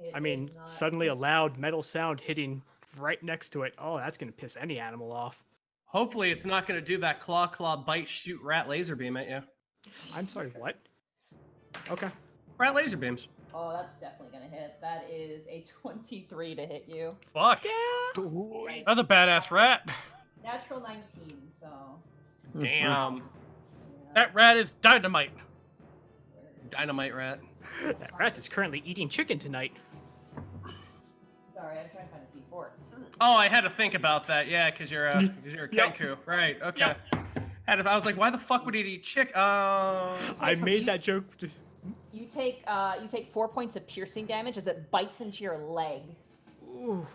It I mean, is not- suddenly a loud metal sound hitting right next to it. Oh, that's gonna piss any animal off. Hopefully, it's not going to do that claw, bite, shoot, rat laser beam at you. I'm sorry, what? Okay. Rat laser beams. Oh, that's definitely gonna hit. That is a 23 to hit you. Fuck. Right. That's a badass rat. Natural 19, so Damn. yeah. That rat is dynamite. Where Dynamite rat. That rat is currently eating chicken tonight. Sorry, I'm trying to find a D4. Oh, I had to think about that. Yeah, because you're a Yep. Kenku. Right. Okay. Yep. I was like, why the fuck would he eat chick? I made that joke. You take 4 points of piercing damage as it bites into your leg. Ooh.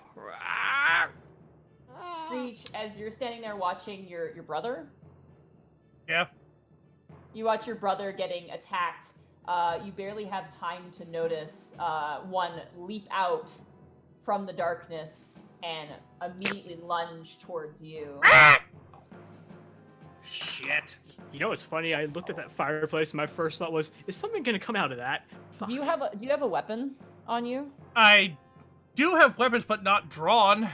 Skreech, as you're standing there watching your brother, Yeah. you watch your brother getting attacked. You barely have time to notice one leap out from the darkness and immediately lunge towards you. Shit. You know what's funny? I looked at that fireplace and my first thought was, is something gonna come out of that? Do you have a weapon on you? I do have weapons, but not drawn.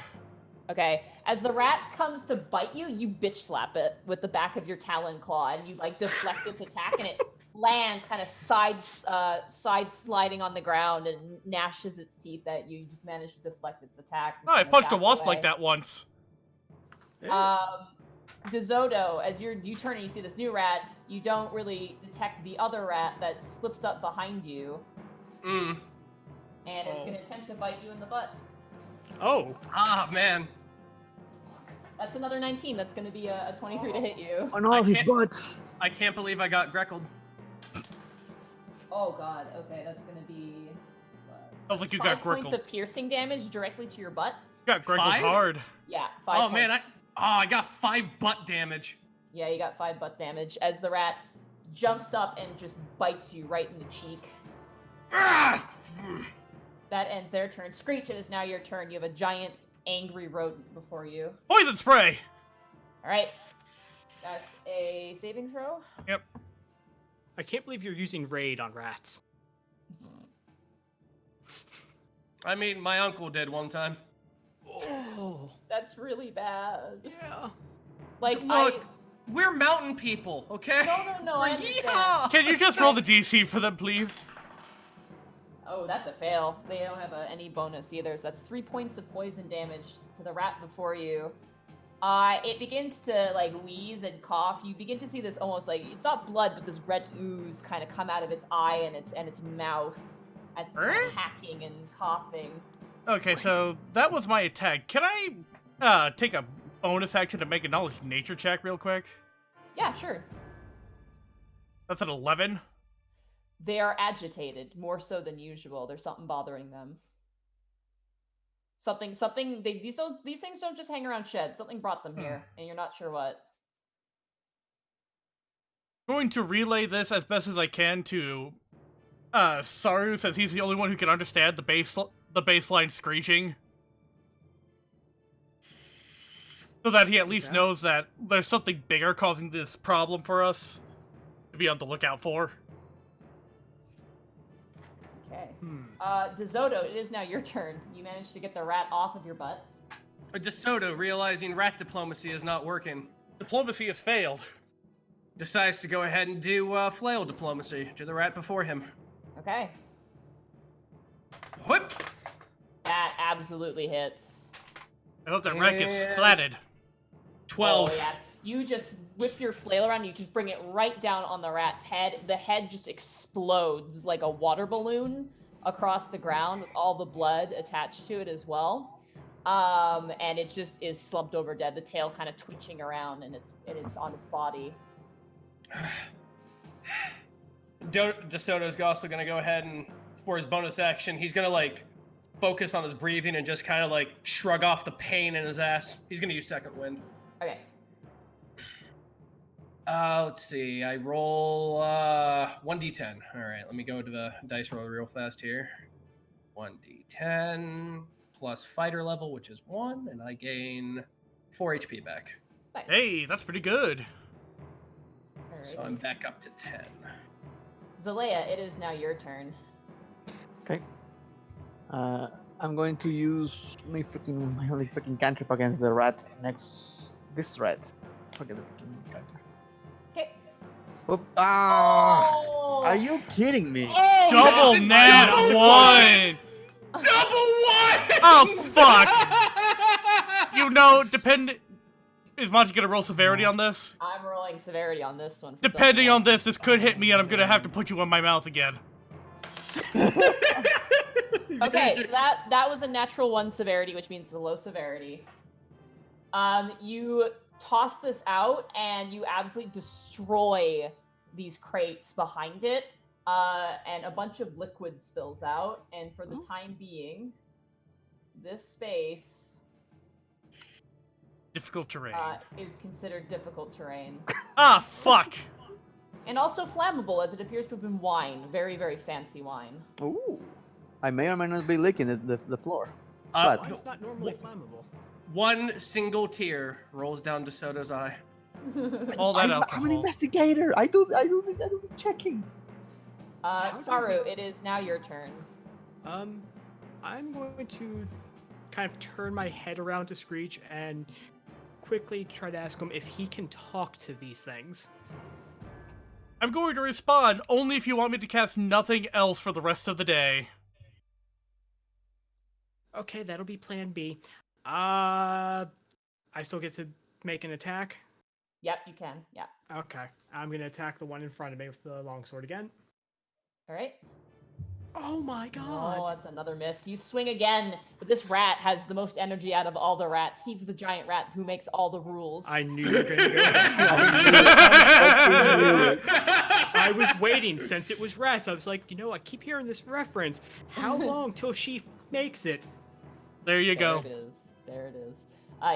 Okay. As the rat comes to bite you, you bitch slap it with the back of your talon claw, and you like deflect its attack, and it lands kind of side sliding on the ground and gnashes its teeth at you. You just managed to deflect its attack. and Oh, I kind of punched a back wasp away. like that once. Desoto, as you turn and you see this new rat, you don't really detect the other rat that slips up behind you, and it's going to attempt to bite you in the butt. Oh. Ah, man. That's another 19. That's going to be a 23 to hit you. On all his butts. I can't believe I got Greckled. Oh god. Okay, that's going to be. Sounds like you 5 got points grickled. of piercing damage directly to your butt. You got grickled 5? hard. Yeah, 5 Oh points. man, I got 5 butt damage. Yeah, you got 5 butt damage as the rat jumps up and just bites you right in the cheek. Ah! That ends their turn. Skreech, it is now your turn. You have a giant, angry rodent before you. Poison spray! Alright. That's a saving throw. Yep. I can't believe you're using raid on rats. I mean, my uncle did one time. Oh. That's really bad. Yeah. Like, Look, we're mountain people, okay? No, I understand. Yeehaw! Can you just roll the DC for them, please? Oh, that's a fail. They don't have any bonus either, so that's 3 points of poison damage to the rat before you. It begins to, like, wheeze and cough. You begin to see this almost, like, it's not blood, but this red ooze kind of come out of its eye and its mouth as it's kind of hacking and coughing. Okay, so that was my attack. Can I take a bonus action to make a knowledge nature check real quick? Yeah, sure. That's an 11. They are agitated, more so than usual. There's something bothering them. These things don't just hang around sheds. Something brought them here, and you're not sure what. Going to relay this as best as I can to Saru, since he's the only one who can understand the baseline screeching. So that he at least knows that there's something bigger causing this problem for us to be on the lookout for. Okay. Desoto, it is now your turn. You managed to get the rat off of your butt. DeSoto, realizing rat diplomacy is not working, Diplomacy has failed. decides to go ahead and do flail diplomacy to the rat before him. Okay. Whoop! That absolutely hits. I hope that rat gets And- splatted. 12. Oh, yeah. You just whip your flail around, and you just bring it right down on the rat's head. The head just explodes like a water balloon across the ground with all the blood attached to it as well. And it just is slumped over dead, the tail kind of twitching around, and it's on its body. DeSoto's also going to go ahead and, for his bonus action, he's going to, like, focus on his breathing and just kind of, like, shrug off the pain in his ass. He's going to use Second Wind. Okay. Let's see. I roll 1d10. All right, let me go to the dice roll real fast here. 1d10 plus fighter level, which is 1, and I gain 4 HP back. Nice. Hey, that's pretty good. So Alrighty. I'm back up to 10. Zelaya, it is now your turn. Okay. I'm going to use my only freaking cantrip against the rat this rat. Forget the freaking cantrip. Okay. Oop. Ah! Oh! Are you kidding me? Oh, Double nat one! Double one! Oh, fuck! You know, is Monty gonna roll severity on this? I'm rolling severity on this one. Depending on this could hit me, and I'm gonna have to put you in my mouth again. Okay, so that was a natural 1 severity, which means the low severity. You toss this out, and you absolutely destroy these crates behind it, and a bunch of liquid spills out. And for the time being, this space Difficult terrain. is considered difficult terrain. Ah, fuck! And also flammable, as it appears to have been wine. Very, very fancy wine. Ooh. I may or may not be licking the floor. Uh, But- It's not normally flammable. One single tear rolls down DeSoto's eye. All that I'm an alcohol. investigator. I do the checking. Saru, it is now your turn. I'm going to kind of turn my head around to Skreech and quickly try to ask him if he can talk to these things. I'm going to respond only if you want me to cast nothing else for the rest of the day. Okay, that'll be plan B. I still get to make an attack? Yep, you can. Yeah. Okay, I'm gonna attack the one in front of me with the longsword again. All right. Oh my god! Oh, that's another miss. You swing again, but this rat has the most energy out of all the rats. He's the giant rat who makes all the rules. I knew you were gonna go there. I was waiting since it was rats. I was like, I keep hearing this reference. How long till she makes it? There you There go. it is. There it is.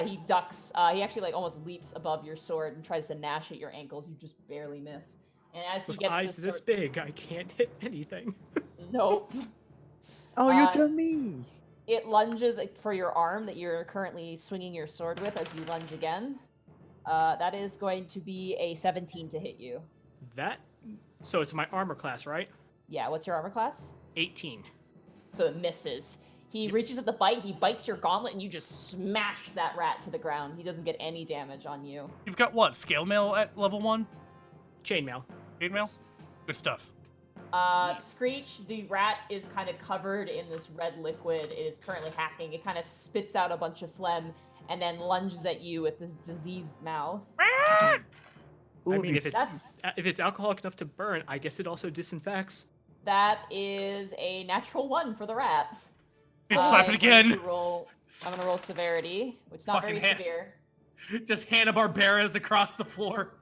He ducks. He actually almost leaps above your sword and tries to gnash at your ankles. You just barely miss. And as he With gets eyes this this sword... big, I can't hit anything. Nope. Oh, you tell me. It lunges for your arm that you're currently swinging your sword with as you lunge again. That is going to be a 17 to hit you. So it's my armor class, right? Yeah, what's your armor class? 18. So it misses. He reaches at the bite, he bites your gauntlet, and you just smash that rat to the ground. He doesn't get any damage on you. You've got what? Scale mail at level 1? Chainmail. Chain mail? Good stuff. Skreech, the rat is kind of covered in this red liquid. It is currently hacking. It kind of spits out a bunch of phlegm and then lunges at you with this diseased mouth. Ooh, I mean, this- if it's alcoholic enough to burn, I guess it also disinfects. That is a natural 1 for the rat. Slap it I'm again. gonna roll severity, which is not Fucking very severe. Just Hanna-Barberas across the floor.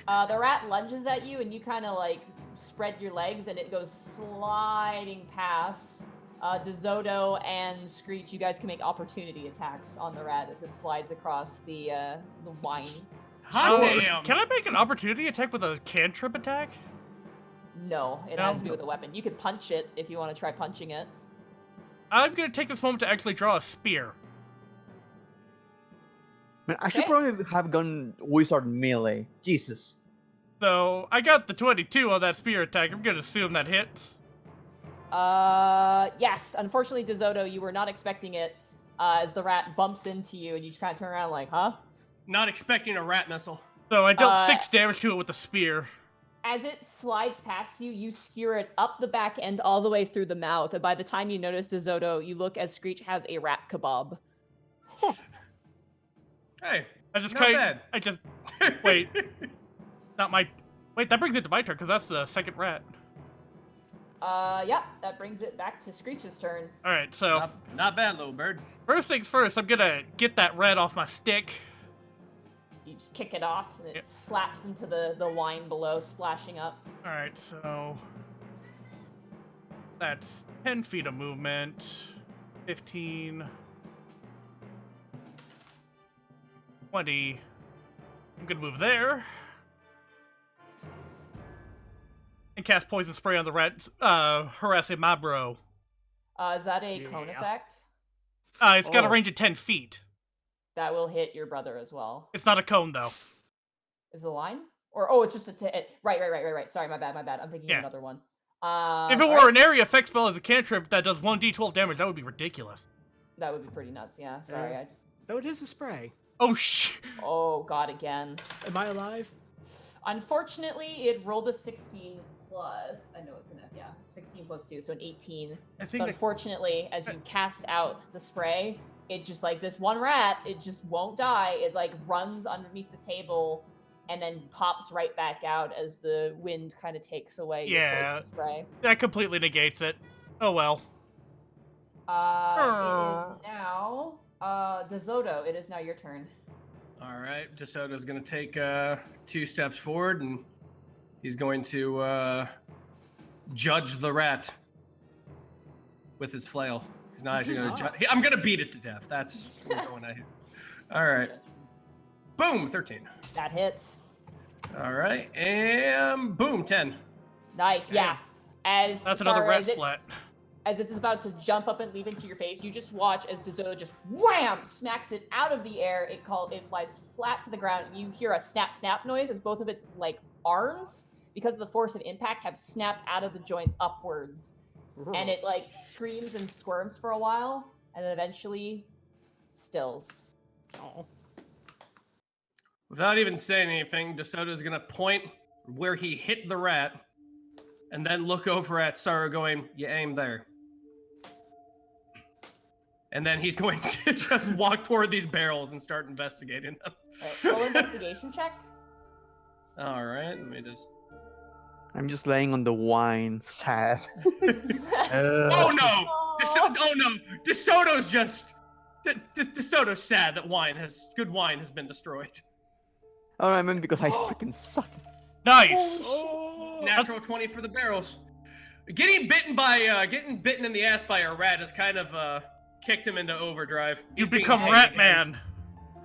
The rat lunges at you, and you kind of like spread your legs, and it goes sliding past. Desoto and Skreech, you guys can make opportunity attacks on the rat as it slides across the wine. Hot damn! Can I make an opportunity attack with a cantrip attack? No, it No. has to be with a weapon. You could punch it if you want to try punching it. I'm gonna take this moment to actually draw a spear. Man, I should Okay. probably have gone wizard melee. Jesus. So, I got the 22 on that spear attack. I'm gonna assume that hits. Yes. Unfortunately, Desoto, you were not expecting it as the rat bumps into you, and you just kind of turn around like, huh? Not expecting a rat missile. So, I dealt 6 damage to it with the spear. As it slides past you, you skewer it up the back end all the way through the mouth, and by the time you notice Desoto, you look as Skreech has a rat kebab. Hey, I just not kind bad. I just wait. Not my Wait, that brings it to my turn because that's the second rat. Yeah, that brings it back to Skreech's turn. All right, so Not bad, little bird. first things first, I'm gonna get that rat off my stick. You just kick it off, and it Yep. slaps into the wine below, splashing up. All right, so that's 10 feet of movement, 15, 20. I'm gonna move there and cast poison spray on the rat, harassing my bro. Is that a cone Yeah. effect? It's got a Oh. range of 10 feet. That will hit your brother as well. It's not a cone though. Is it a line? Or it's just a right. Sorry, my bad. I'm thinking Yeah. of another one. If it were an area effect spell as a cantrip that does 1d12 damage, that would be ridiculous. that would be pretty nuts. Yeah. Sorry. Yeah. No, it is a spray. Oh shit! Oh god, again. Am I alive? Unfortunately, it rolled a 16 plus. I know it's gonna 16 plus 2, so an 18. I So think unfortunately, as you cast out the spray, it just like this one rat, it just won't die. It like runs underneath the table and then pops right back out as the wind kind of takes away your poison spray. That completely negates it. Oh well. It is now Desoto. It is now your turn. All right, Desoto's going to take 2 steps forward, and he's going to judge the rat with his flail. He's not actually going to judge. I'm going to beat it to death. That's what we're going at here. All right. Boom, 13. That hits. All right, and boom, 10. Nice, yeah. As That's another Saru, rat splat. As it's about to jump up and leap into your face, you just watch as Desoto just wham smacks it out of the air. It flies flat to the ground. You hear a snap snap noise as both of its like arms, because of the force of impact, have snapped out of the joints upwards, and it like screams and squirms for a while, and then eventually stills. Oh. Without even saying anything, Desoto's going to point where he hit the rat, and then look over at Saru going, you aim there. And then he's going to just walk toward these barrels and start investigating them. Right, roll investigation check. All right, let me just... I'm just laying on the wine, sad. Oh no! Oh no! DeSoto's just... DeSoto's sad that good wine has been destroyed. Oh, I mean because I freaking suck. Nice. Natural 20 for the barrels. Getting bitten in the ass by a rat has kind of kicked him into overdrive. You've become Rat Man.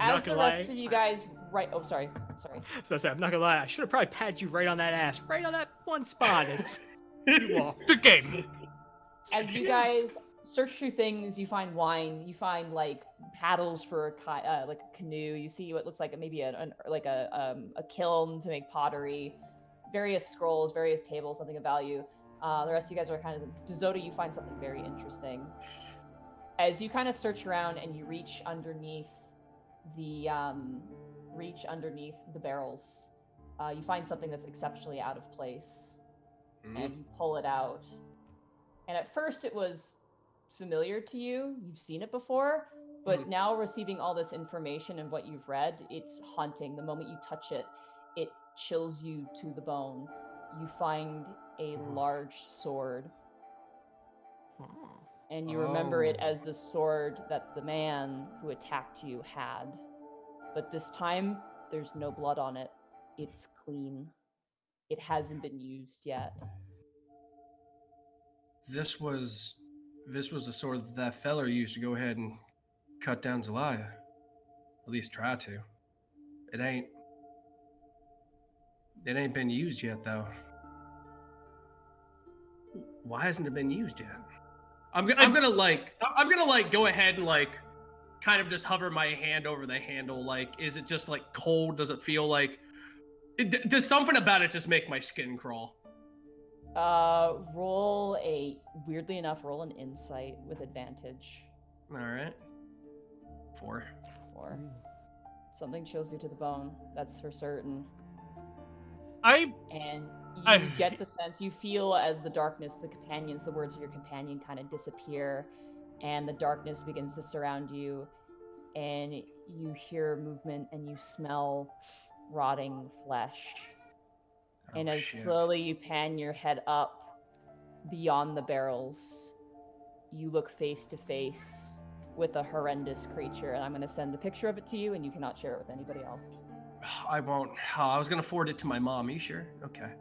As the rest of you guys, right? Oh, sorry. So I'm not gonna lie. I should have probably patted you right on that ass, right on that one spot. You walk. Good game. As you guys search through things, you find wine. You find like paddles for like a canoe. You see what looks like maybe a kiln to make pottery. Various scrolls, various tables, something of value. The rest of you guys are kind of Desoto. You find something very interesting. As you kind of search around and you reach underneath the barrels, you find something that's exceptionally out of place, and you pull it out. And at first, it was familiar to you. You've seen it before, but now receiving all this information and what you've read, it's haunting. The moment you touch it, it chills you to the bone. You find a large sword. And you remember it as the sword that the man who attacked you had. But this time, there's no blood on it. It's clean. It hasn't been used yet. This was the sword that feller used to go ahead and cut down Zelaya. At least try to. It ain't been used yet, though. Why hasn't it been used yet? I'm gonna go ahead and kind of just hover my hand over the handle. Like, is it just cold? Does it feel like? Does something about it just make my skin crawl? Weirdly enough, roll an insight with advantage. All right. 4. Something chills you to the bone. That's for certain. And you get the sense, you feel as the darkness, the words of your companion kind of disappear, and the darkness begins to surround you, and you hear movement, and you smell rotting flesh. And as slowly you pan your head up beyond the barrels, you look face to face with a horrendous creature, and I'm going to send a picture of it to you, and you cannot share it with anybody else. I won't. I was gonna forward it to my mom. Are you sure? Okay.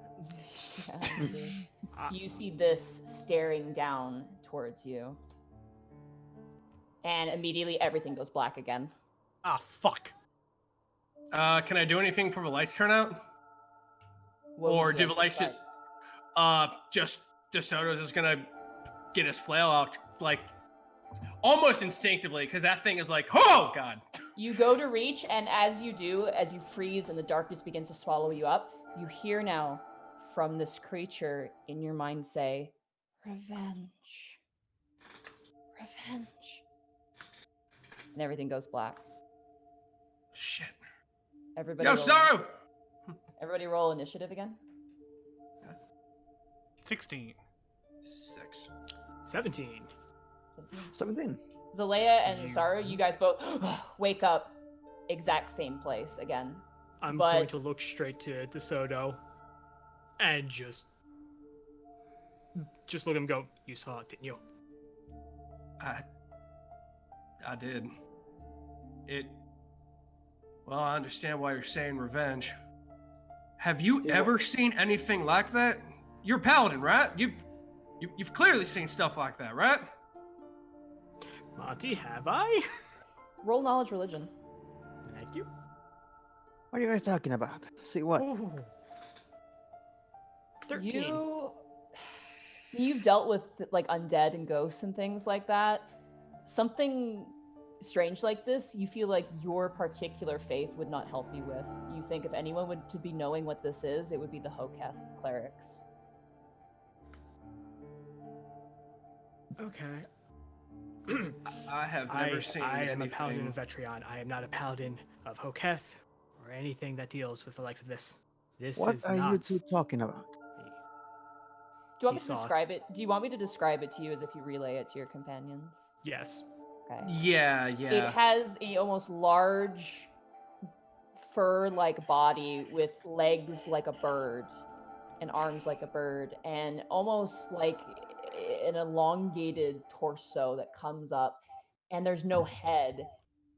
You see this staring down towards you, and immediately everything goes black again. Ah, fuck. Can I do anything for the lights turn out? Or do the lights just DeSoto's just gonna get his flail out almost instinctively, because that thing is oh god. You go to reach, and as you do, as you freeze and the darkness begins to swallow you up, you hear now from this creature in your mind say, "Revenge. Revenge." And everything goes black. Shit. Everybody Yo, Saru! Everybody roll initiative again. 16. 6. 17. 17. Zelaya and Saru, you guys both wake up exact same place again. I'm But- going to look straight to Desoto and just look at him and go, you saw it, didn't you? I did. Well, I understand why you're saying revenge. Have you ever seen anything like that? You're a paladin, right? You've clearly seen stuff like that, right? Monty, have I? Roll knowledge religion. Thank you. What are you guys talking about? See what? Ooh. 13. You've dealt with like undead and ghosts and things like that. Something strange like this, you feel like your particular faith would not help you with. You think if anyone would to be knowing what this is, it would be the Hoketh clerics. Okay. I have never seen I am anything. a paladin of Vetreon. I am not a paladin of Hoketh or anything that deals with the likes of this. This What is are not you two talking about? me. Do you want me He to saw it. describe it? Do you want me to describe it to you as if you relay it to your companions? Yes. Okay. Yeah. It has a almost large fur-like body with legs like a bird and arms like a bird and almost like an elongated torso that comes up, and there's no head.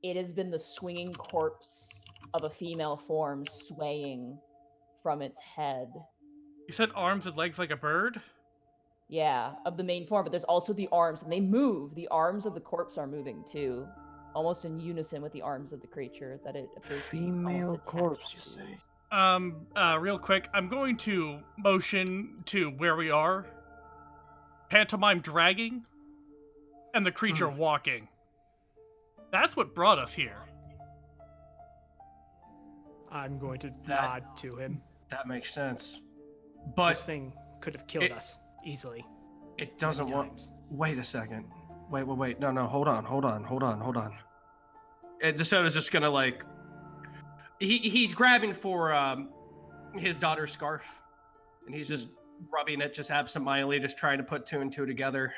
It has been the swinging corpse of a female form swaying from its head. You said arms and legs like a bird? Yeah, of the main form, but there's also the arms, and they move. The arms of the corpse are moving too, almost in unison with the arms of the creature that it appears to be almost Female attached corpse, you to. say? Real quick, I'm going to motion to where we are. Pantomime dragging, and the creature walking. That's what brought us here. I'm going to That- nod to him. That makes sense. This But thing could have killed it- us easily. it doesn't many want. times. Wait a second. Wait. No. Hold on. Desoto's just gonna like. He's grabbing for his daughter's scarf, and he's just rubbing it, just absentmindedly, just trying to put two and two together.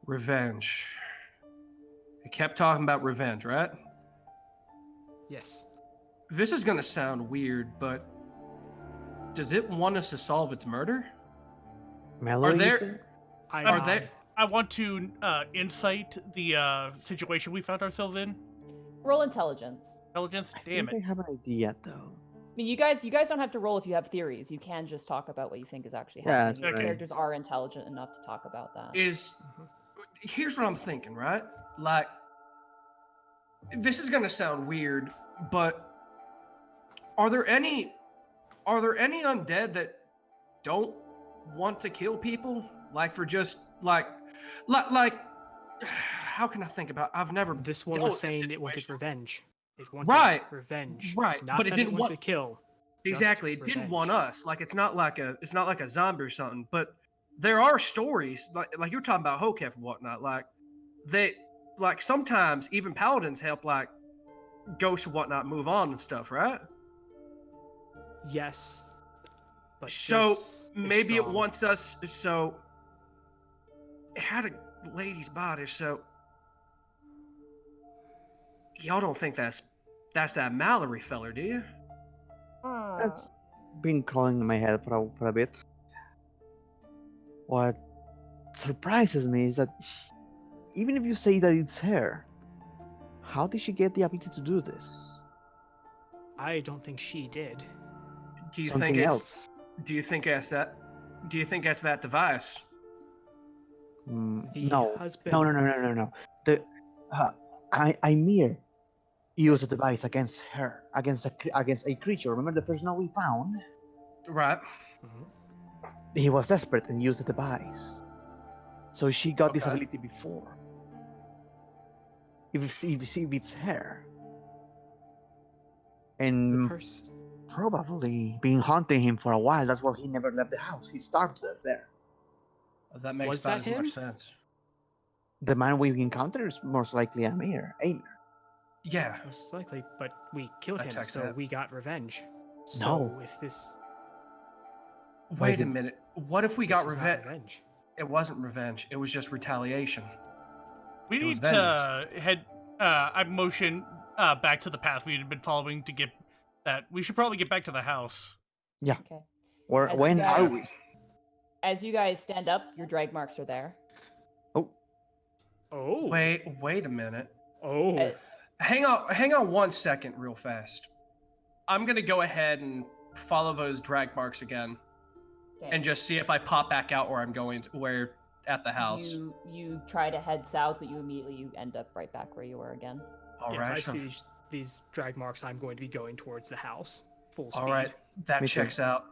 Revenge. He kept talking about revenge, right? Yes. This is gonna sound weird, but does it want us to solve its murder? Mallory, you there- think? I Are nod. they- I want to insight the situation we found ourselves in. Roll intelligence. Intelligence? I Damn think it. I have an idea, though. I mean, you guys don't have to roll if you have theories. You can just talk about what you think is actually Yeah, happening. that's Your right. characters are intelligent enough to talk about that. Is Mhm. here's what I'm thinking, right? Like, this is gonna sound weird, but are there any undead that don't want to kill people? Like for just like how can I think about? I've never This one dealt was with this saying it wanted situation. revenge. It wanted Right. revenge. Right, Not but it that didn't wanted want- to kill. just Exactly. It didn't want revenge. us. Like it's not like a zombie or something. But there are stories like you're talking about Hokef and whatnot. Like sometimes even paladins help like ghosts and whatnot move on and stuff, right? Yes. But So this is maybe it strong. wants us. So it had a lady's body. So y'all don't think that's that Mallory feller, do you? That's been crawling in my head for a bit. What surprises me is that even if you say that it's her, how did she get the ability to do this? I don't think she did. Do you Something think it's? else? Do you think that's that? Do you think that's that device? The No. husband. No. The Ymir used a device against her, against a creature. Remember the person that we found? Right. Mhm. He was desperate and used the device. So she got this Okay. ability before. If it's her, The and person. probably been haunting him for a while. That's why he never left the house. He starved there. That makes Was about that as much him? sense. The man we encountered is most likely Ymir. Yeah. Most likely, but we killed That him, checks so out. we got revenge. No. So if this. Why Wait a did- minute. What if we this got was not revenge? revenge. It wasn't revenge. It was just retaliation. We It was need to head. I motion back to the path we had been following to get that. We should probably get back to the house. Yeah. Okay. Where? As When you are guys- we? As you guys stand up, your drag marks are there. Oh, Oh. Wait a minute. Oh. Hang on 1 second, real fast. I'm gonna go ahead and follow those drag marks again, Okay. and just see if I pop back out where I'm going to, where at the house. You try to head south, but you end up right back where you were again. All Yeah, right. if I So, see these drag marks, I'm going to be going towards the house. Full speed. all right, that Me too. checks out.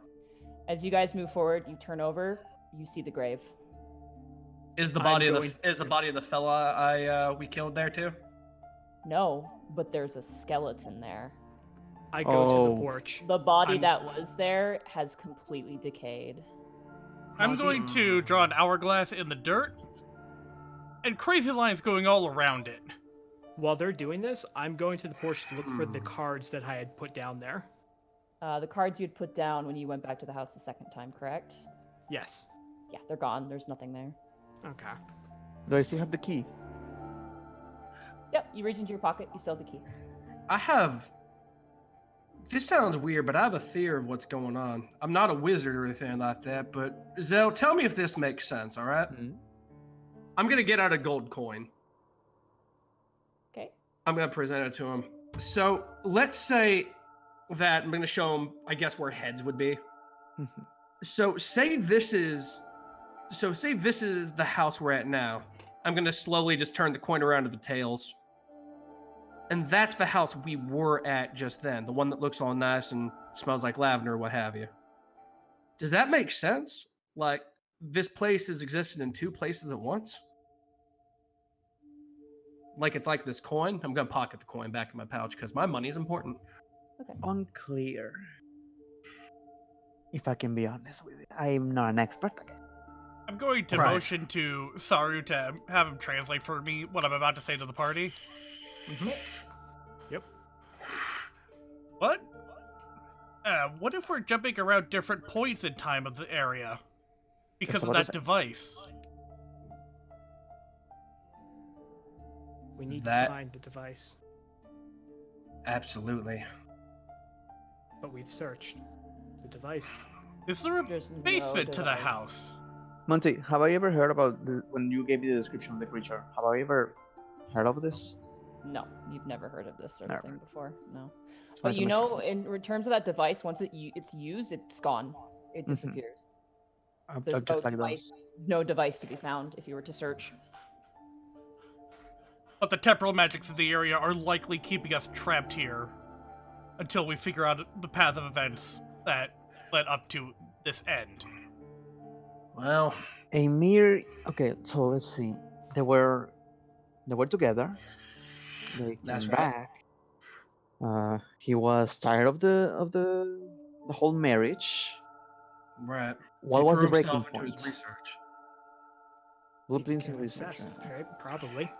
As you guys move forward, you turn over, you see the grave. Is the I'm body going- is the body of the fella we killed there too? No, but there's a skeleton there. I go to Oh. the porch. The body I'm- that was there has completely decayed. I'm Monty- going to draw an hourglass in the dirt, and crazy lines going all around it. While they're doing this, I'm going to the porch to look for the Hmm. cards that I had put down there. The cards you'd put down when you went back to the house the second time, correct? Yes. Yeah, they're gone. There's nothing there. Okay. do I still have the key? Yep, you reach into your pocket, you still have the key. I have. This sounds weird, but I have a theory of what's going on. I'm not a wizard or anything like that, but Zell, tell me if this makes sense. All right? Mhm. I'm gonna get out a gold coin. Okay. I'm gonna present it to him. So let's say that I'm gonna show him, I guess, where heads would be. Mhm. So say this is the house we're at now. I'm gonna slowly just turn the coin around to the tails. And that's the house we were at just then, the one that looks all nice and smells like lavender or what have you. Does that make sense? Like, this place has existed in two places at once? Like, it's like this coin? I'm gonna pocket the coin back in my pouch because my money is important. Unclear. If I can be honest with you, I'm not an expert. I'm going to Right. motion to Saru to have him translate for me what I'm about to say to the party. Yep. What? What if we're jumping around different points in time of the area? Because So of what is that it? device. We need That- to find the device, Absolutely. but we've searched the device. Is there a There's no basement to the device. house? Monty, have I ever heard about when you gave me the description of the creature? Have I ever heard of this? No, you've never heard of this sort of Never. thing before. No. Just But wanted to you make know, sure. in terms of that device, once it's used, it's gone. It Mhm. disappears. I'm There's just like device, those. no device to be found if you were to search. But the temporal magics of the area are likely keeping us trapped here until we figure out the path of events that led up to this end. Well, A mere okay, so let's see. They were together. They came That's right. back. He was tired of the whole marriage. right. What He was threw the breaking himself into point? his research. He Blueprints became and research. obsessed, right? right? Probably.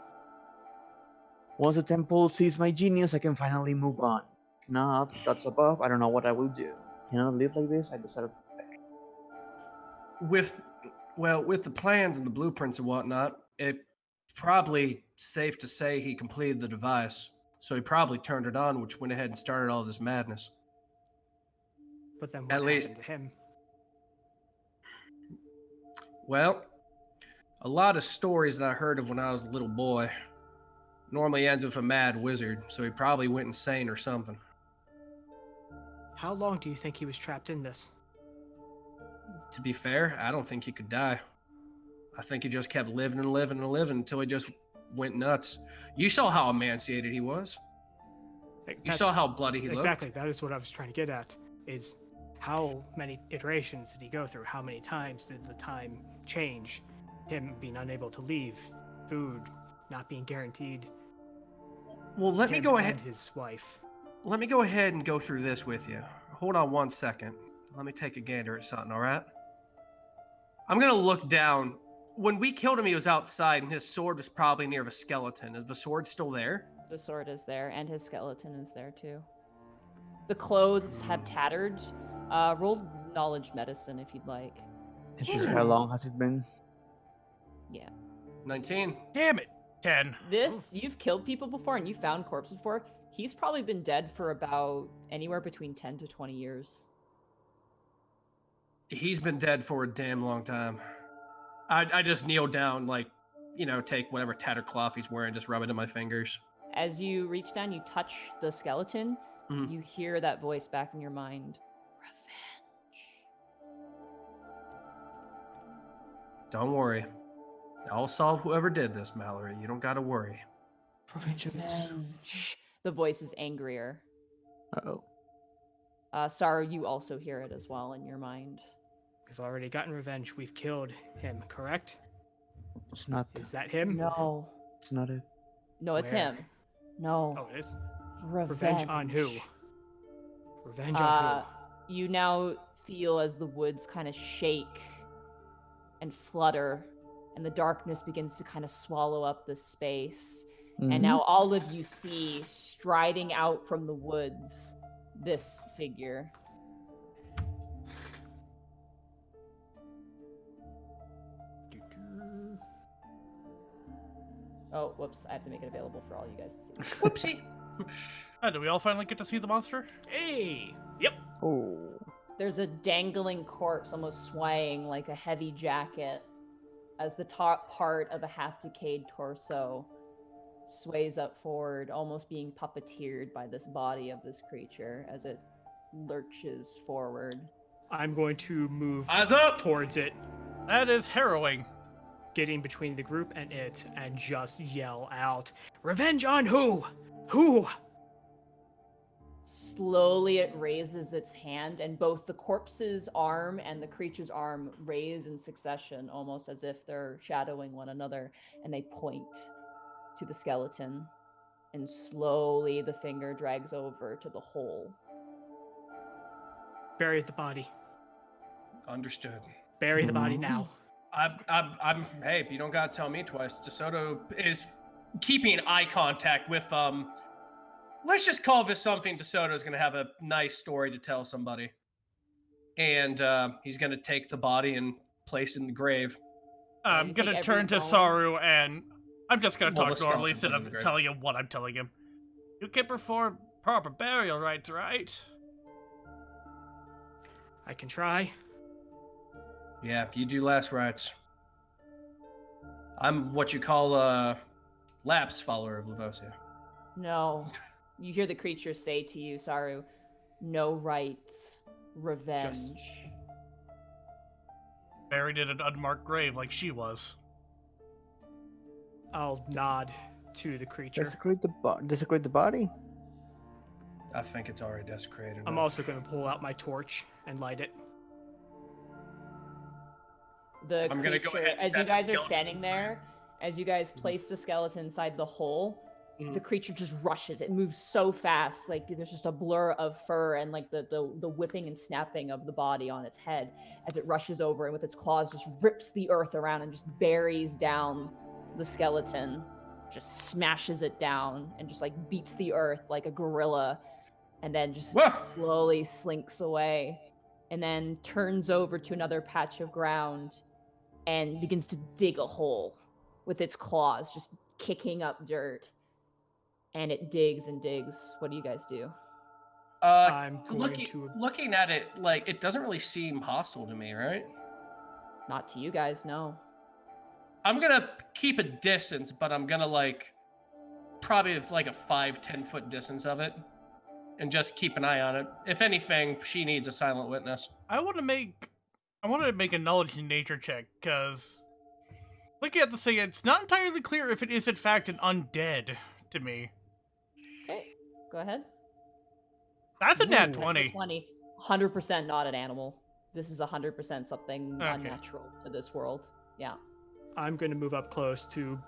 Once the temple sees my genius, I can finally move on. Not gods above. I don't know what I will do. Cannot live like this. I decided. With the plans and the blueprints and whatnot, it's probably safe to say he completed the device. So he probably turned it on, which went ahead and started all this madness. But then what At least- happened to him? Well, a lot of stories that I heard of when I was a little boy normally ends with a mad wizard, so he probably went insane or something. How long do you think he was trapped in this? To be fair, I don't think he could die. I think he just kept living and living and living until he just went nuts. You saw how emaciated he was. Like, You that's- saw how bloody he exactly. looked. That is what I was trying to get at. Is how many iterations did he go through? How many times did the time change? Him being unable to leave, food not being guaranteed. Well, let me him go ahead. and his wife. Let me go ahead and go through this with you. Hold on 1 second. Let me take a gander at something, all right? I'm going to look down. When we killed him, he was outside, and his sword was probably near the skeleton. Is the sword still there? The sword is there, and his skeleton is there too. The clothes have tattered. Roll knowledge medicine if you'd like. This is how long has it been? Yeah. 19. Damn it! 10. This, you've killed people before and you found corpses before. He's probably been dead for about anywhere between 10 to 20 years. He's been dead for a damn long time. I just kneel down, like, take whatever tattered cloth he's wearing, just rub it in my fingers. As you reach down, you touch the skeleton, you hear that voice back in your mind. Revenge. Don't worry. I'll solve whoever did this, Mallory. You don't gotta worry. Revenge. The voice is angrier. Uh-oh. Saru, you also hear it as well in your mind. We've already gotten revenge. We've killed him, correct? It's not. Is that him? No. It's not it. No, it's Where? him. No. Oh, it is? Revenge. Revenge on who? Revenge on You now feel as the woods kind of shake and flutter, and the darkness begins to kind of swallow up the space. And now all of you see, striding out from the woods, this figure. who? Oh, whoops. I have to make it available for all you guys to see. Whoopsie. Do we all finally get to see the monster? Hey! Yep. Oh. There's a dangling corpse almost swaying like a heavy jacket as the top part of a half-decayed torso sways up forward, almost being puppeteered by this body of this creature as it lurches forward. I'm going to move Eyes up! towards it, That is harrowing. getting between the group and it, and just yell out, "Revenge on who? Who?" Slowly it raises its hand, and both the corpse's arm and the creature's arm raise in succession, almost as if they're shadowing one another, and they point to the skeleton. And slowly the finger drags over to the hole. Bury the body. Understood. Bury the body now. Hey, you don't gotta tell me twice. Desoto is keeping eye contact with, let's just call this something Desoto's gonna have a nice story to tell somebody. And, he's gonna take the body and place it in the grave. I'm you gonna take turn every to bone? Saru and I'm just gonna Well, talk the normally skeleton instead put in the of grave. telling him what I'm telling him. You can perform proper burial rites, right? I can try. Yeah, you do last rites. I'm what you call a lapsed follower of Levosia. No. You hear the creature say to you, Saru, no rights, revenge. Buried in an unmarked grave like she was. I'll nod to the creature. Desecrate the body? I think it's already desecrated. I'm also going to pull out my torch and light it. The I'm gonna go creature, ahead and as set you the guys are skeleton standing there, as you guys place the skeleton inside the hole, the creature just rushes. It moves so fast, like there's just a blur of fur and like the whipping and snapping of the body on its head as it rushes over and with its claws just rips the earth around and just buries down the skeleton, just smashes it down and just like beats the earth like a gorilla, and then just Whoa. slowly slinks away, and then turns over to another patch of ground and begins to dig a hole with its claws, just kicking up dirt. And it digs and digs. What do you guys do? I'm going Looking at it, like, it doesn't really seem hostile to me, right? Not to you guys, no. I'm gonna keep a distance, but I'm gonna, like, probably like a 5-10 foot distance of it. And just keep an eye on it. If anything, she needs a silent witness. I want to make a knowledge and nature check, because looking at the thing, it's not entirely clear if it is in fact an undead to me. Okay, go ahead. That's a nat Ooh, 20. 20. 100% not an animal. This is 100% something Okay. unnatural to this world. Yeah. I'm going to move up close to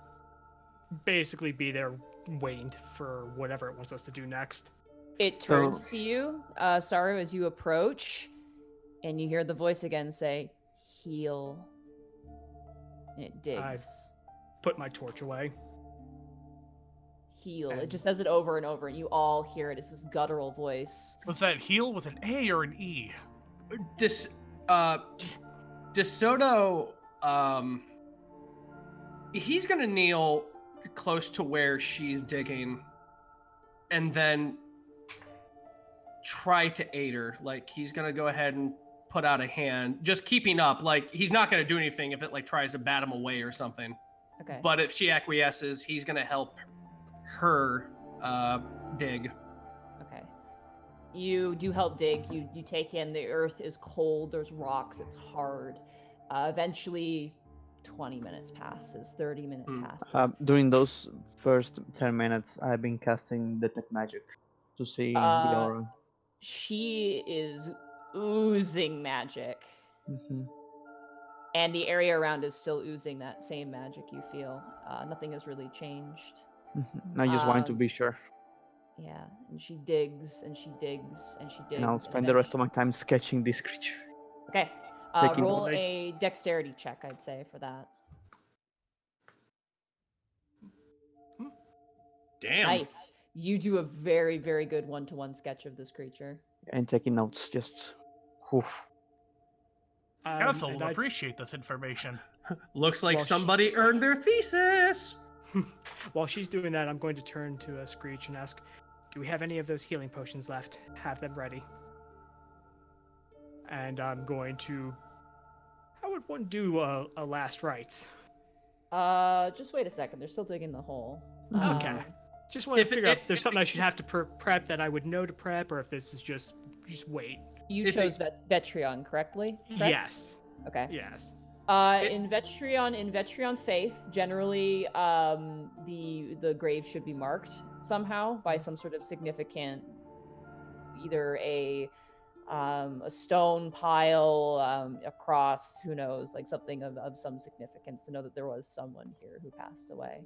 basically be there waiting for whatever it wants us to do next. It turns to you, Saru, as you approach, and you hear the voice again say, heal. And it digs. Put my torch away. Heal. It And- just says it over and over, and you all hear it. It's this guttural voice. Was that heal with an A or an E? DeSoto, he's gonna kneel close to where she's digging and then try to aid her. Like, he's gonna go ahead and put out a hand, just keeping up. Like, he's not gonna do anything if it like tries to bat him away or something. Okay. But if she acquiesces, he's gonna help her dig. Okay. You do help dig. You take in the earth is cold. There's rocks. It's hard. Eventually, 20 minutes passes. 30-minute passes. During those first 10 minutes, I've been casting Detect Magic to see the aura. She is oozing magic, Mhm. and the area around is still oozing that same magic. You feel nothing has really changed. I just wanted to Um, be sure, Yeah, and she digs and she digs and she digs. and I'll spend the rest of my time sketching this creature. Okay. taking- Roll Well, a dexterity check, I'd say, for that. Damn. Nice. You do a very, very good one-to-one sketch of this creature. And taking notes, just. Oof. Council And will I- appreciate this information. Looks like Well, somebody earned their thesis. While she's doing that, I'm going to turn to Skreech and ask, do we have any of those healing potions left? Have them ready. And I'm going to... How would one do a last rites? Just wait a second. They're still digging the hole. Okay. Just want to If it- figure out if- if there's if something it- I should have to prep that I would know to prep, or if this is just wait. You if chose Vetrion, correctly? Correct? Yes. Okay. Yes. In Vetrion Faith, generally, the grave should be marked somehow by some sort of significant, either a stone pile, a cross, who knows, like something of some significance to know that there was someone here who passed away.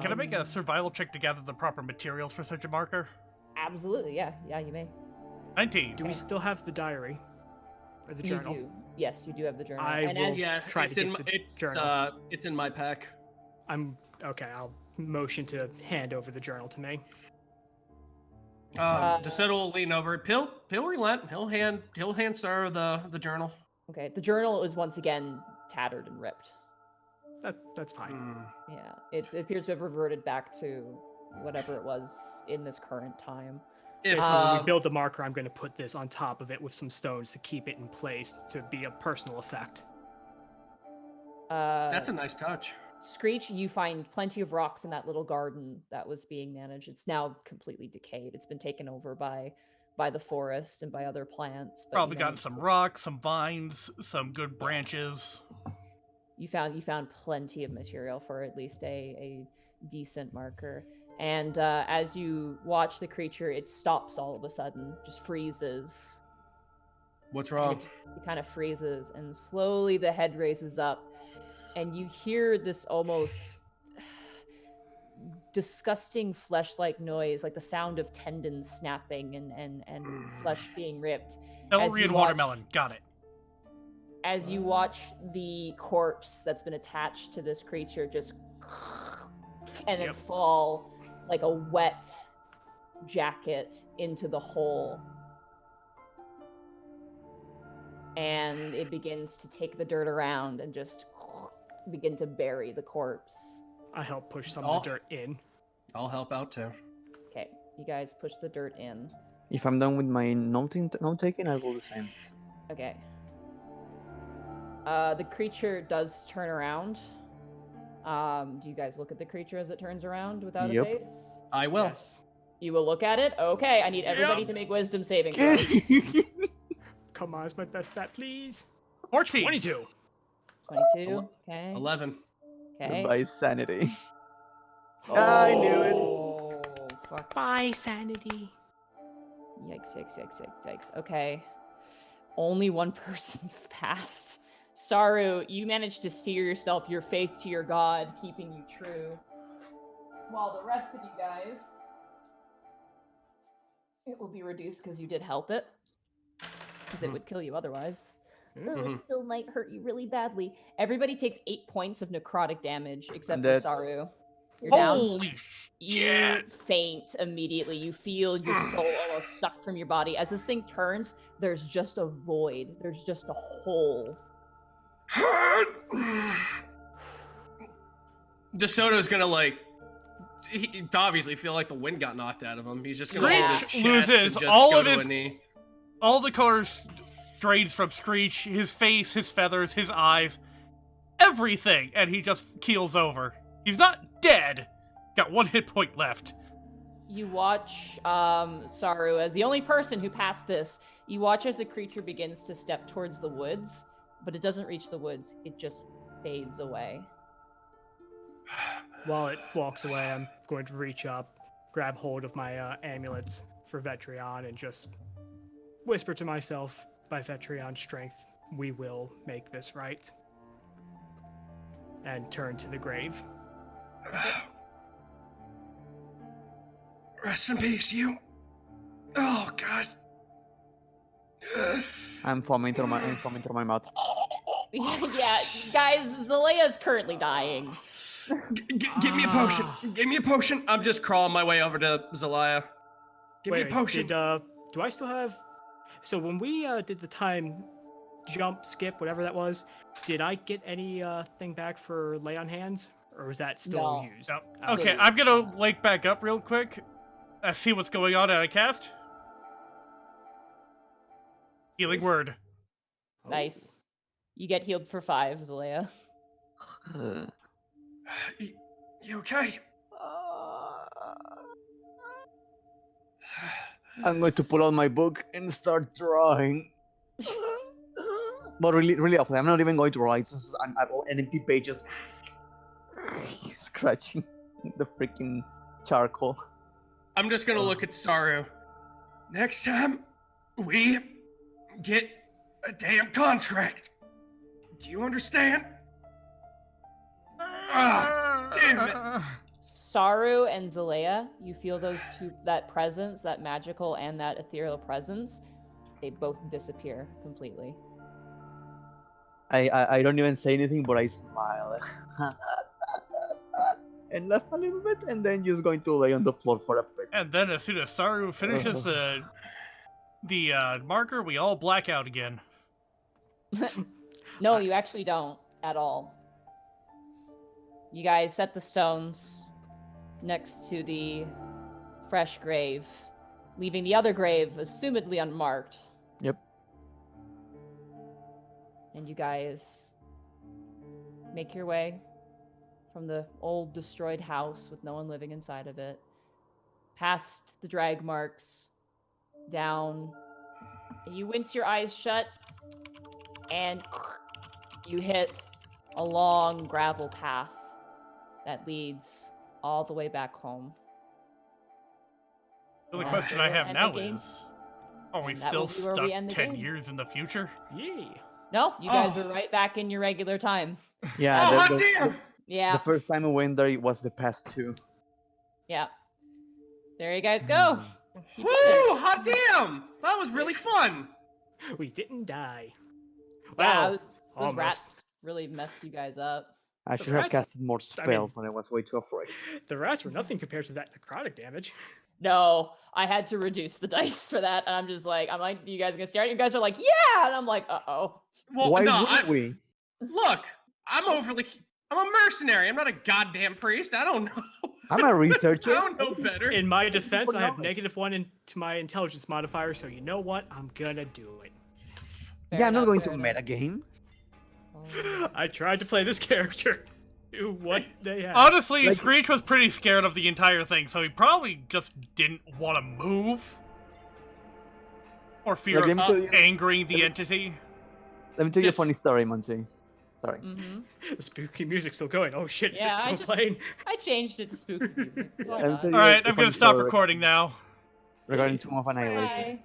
Can I make a survival check to gather the proper materials for such a marker? Absolutely, yeah, you may. 19. Do we still have the diary? Or the You journal? do. Yes, you do have the journal. I and will- as Yeah, Try to it's get in the it's journal. it's in my pack. I'm... Okay, I'll motion to hand over the journal to me. Desoto will lean over. He'll relent. He'll hand Saru the journal. okay, the journal is once again tattered and ripped. That's fine. Hmm. Yeah, it appears to have reverted back to whatever it was in this current time. If Basically, when we uh, build the marker, I'm going to put this on top of it with some stones to keep it in place to be a personal effect. that's a nice touch. Skreech, you find plenty of rocks in that little garden that was being managed. It's now completely decayed. It's been taken over by the forest and by other plants. But Probably you gotten managed some to- rocks, some vines, some good branches. You found plenty of material for at least a decent marker. And as you watch the creature, it stops all of a sudden, just freezes. What's And wrong? it kind of freezes, and slowly the head raises up, and you hear this almost disgusting flesh-like noise, like the sound of tendons snapping and flesh being ripped. Celery you and watch- watermelon. Got it. As you watch the corpse that's been attached to this creature just and then Yep. fall like a wet jacket into the hole. And it begins to take the dirt around and just begin to bury the corpse. I help push some Oh. of the dirt in. I'll help out too. Okay, you guys push the dirt in. If I'm done with my note taking, I will do the same. Okay. The creature does turn around. Do you guys look at the creature as it turns around without Yep. a face? I will. Yes. You will look at it? Okay, I need everybody Yep. to make wisdom saving throws. Come on, it's my best stat, please. 14. 22. 22. Okay. 11. Okay. Goodbye, sanity. I knew it. Oh, fuck. Bye, sanity. Yikes, yikes, yikes, yikes, yikes. Okay. Only one person passed. Saru, you managed to steer yourself, your faith to your god, keeping you true. While the rest of you guys, it will be reduced because you did help it. Because it would kill you otherwise. Ooh, Mhm. it still might hurt you really badly. Everybody takes 8 points of necrotic damage, except I'm for dead. Saru. You're down. Holy You shit! faint immediately. You feel your soul almost sucked from your body. As this thing turns, there's just a void. There's just a hole. DeSoto's gonna like. He obviously feel like the wind got knocked out of him. He's just gonna hold his Skreech chest loses and just all go of to his- a knee. All the colors drains from Skreech, his face, his feathers, his eyes, everything, and he just keels over. He's not dead. Got 1 hit point left. You watch Saru as the only person who passed this. You watch as the creature begins to step towards the woods, but it doesn't reach the woods. It just fades away. While it walks away, I'm going to reach up, grab hold of my amulets for Vetrion, and just whisper to myself, by Vetrion's strength, we will make this right. And turn to the grave. Rest in peace, you. Oh God. I'm foaming through my mouth. Yeah, guys, Zelaya's currently dying. Give me a potion. Give me a potion. I'm just crawling my way over to Zelaya. Give me a potion. Do I still have... So when we did the time jump, skip, whatever that was, did I get any thing back for lay on hands? Or was that still No. used? Yep. Still Okay, used. I'm gonna wake back up real quick. See what's going on at a cast. Healing word. Nice. You get healed for 5, Zelaya. You okay? I'm going to pull out my book and start drawing. But really, awfully, I'm not even going to write. I'm an empty page just scratching the freaking charcoal. I'm just gonna look at Saru. Next time, we get a damn contract. Do you understand? Ah, damn it. Saru and Zelaya, you feel those two, that presence, that magical and that ethereal presence, they both disappear completely. I don't even say anything, but I smile. And laugh a little bit, and then just going to lay on the floor for a bit. And then as soon as Saru finishes the marker, we all black out again. No, you actually don't at all. You guys set the stones next to the fresh grave, leaving the other grave assumedly unmarked. Yep. And you guys make your way from the old destroyed house with no one living inside of it, past the drag marks, down. You wince your eyes shut, and you hit a long gravel path that leads all the way back home. The only And question there I will have end now the game. is, are we And that still will be where we stuck end the 10 game. years in the future? Yay! No, you guys Oh. are right back in your regular time. Yeah, Oh, hot the, damn! Yeah, the first time I went there, it was the past 2. yeah. There you guys go. You Woo! did it. Hot damn! That was really fun. We didn't die. Yeah, Well, those almost. rats really messed you guys up. I The should have rats- casted more I mean- spells when I was way too afraid. The rats were nothing compared to that necrotic damage. No, I had to reduce the dice for that, and I'm like, you guys gonna start? You guys are like, yeah, and I'm like, uh-oh. Well, Why no, would we? Look, I'm a mercenary. I'm not a goddamn priest. I don't know. I'm a I researcher. don't know better. In my defense, I have knowledge. -1 to my intelligence modifier, so you know what? I'm gonna do it. Yeah, I'm not going to fair enough. metagame. Oh. I tried to play this character. Do what they have. Honestly, Like- Skreech was pretty scared of the entire thing, so he probably just didn't want to move. Or fear Like, let me of tell you- angering the let me- entity. Let me tell you a This- funny story, Monty. Sorry. Mhm. The spooky music's still going. Oh shit, Yeah, I it's still just- playing. I changed it to spooky music. So why Let me not? tell you Alright, a I'm funny gonna stop story recording now. regarding Tomb of Annihilation. Bye.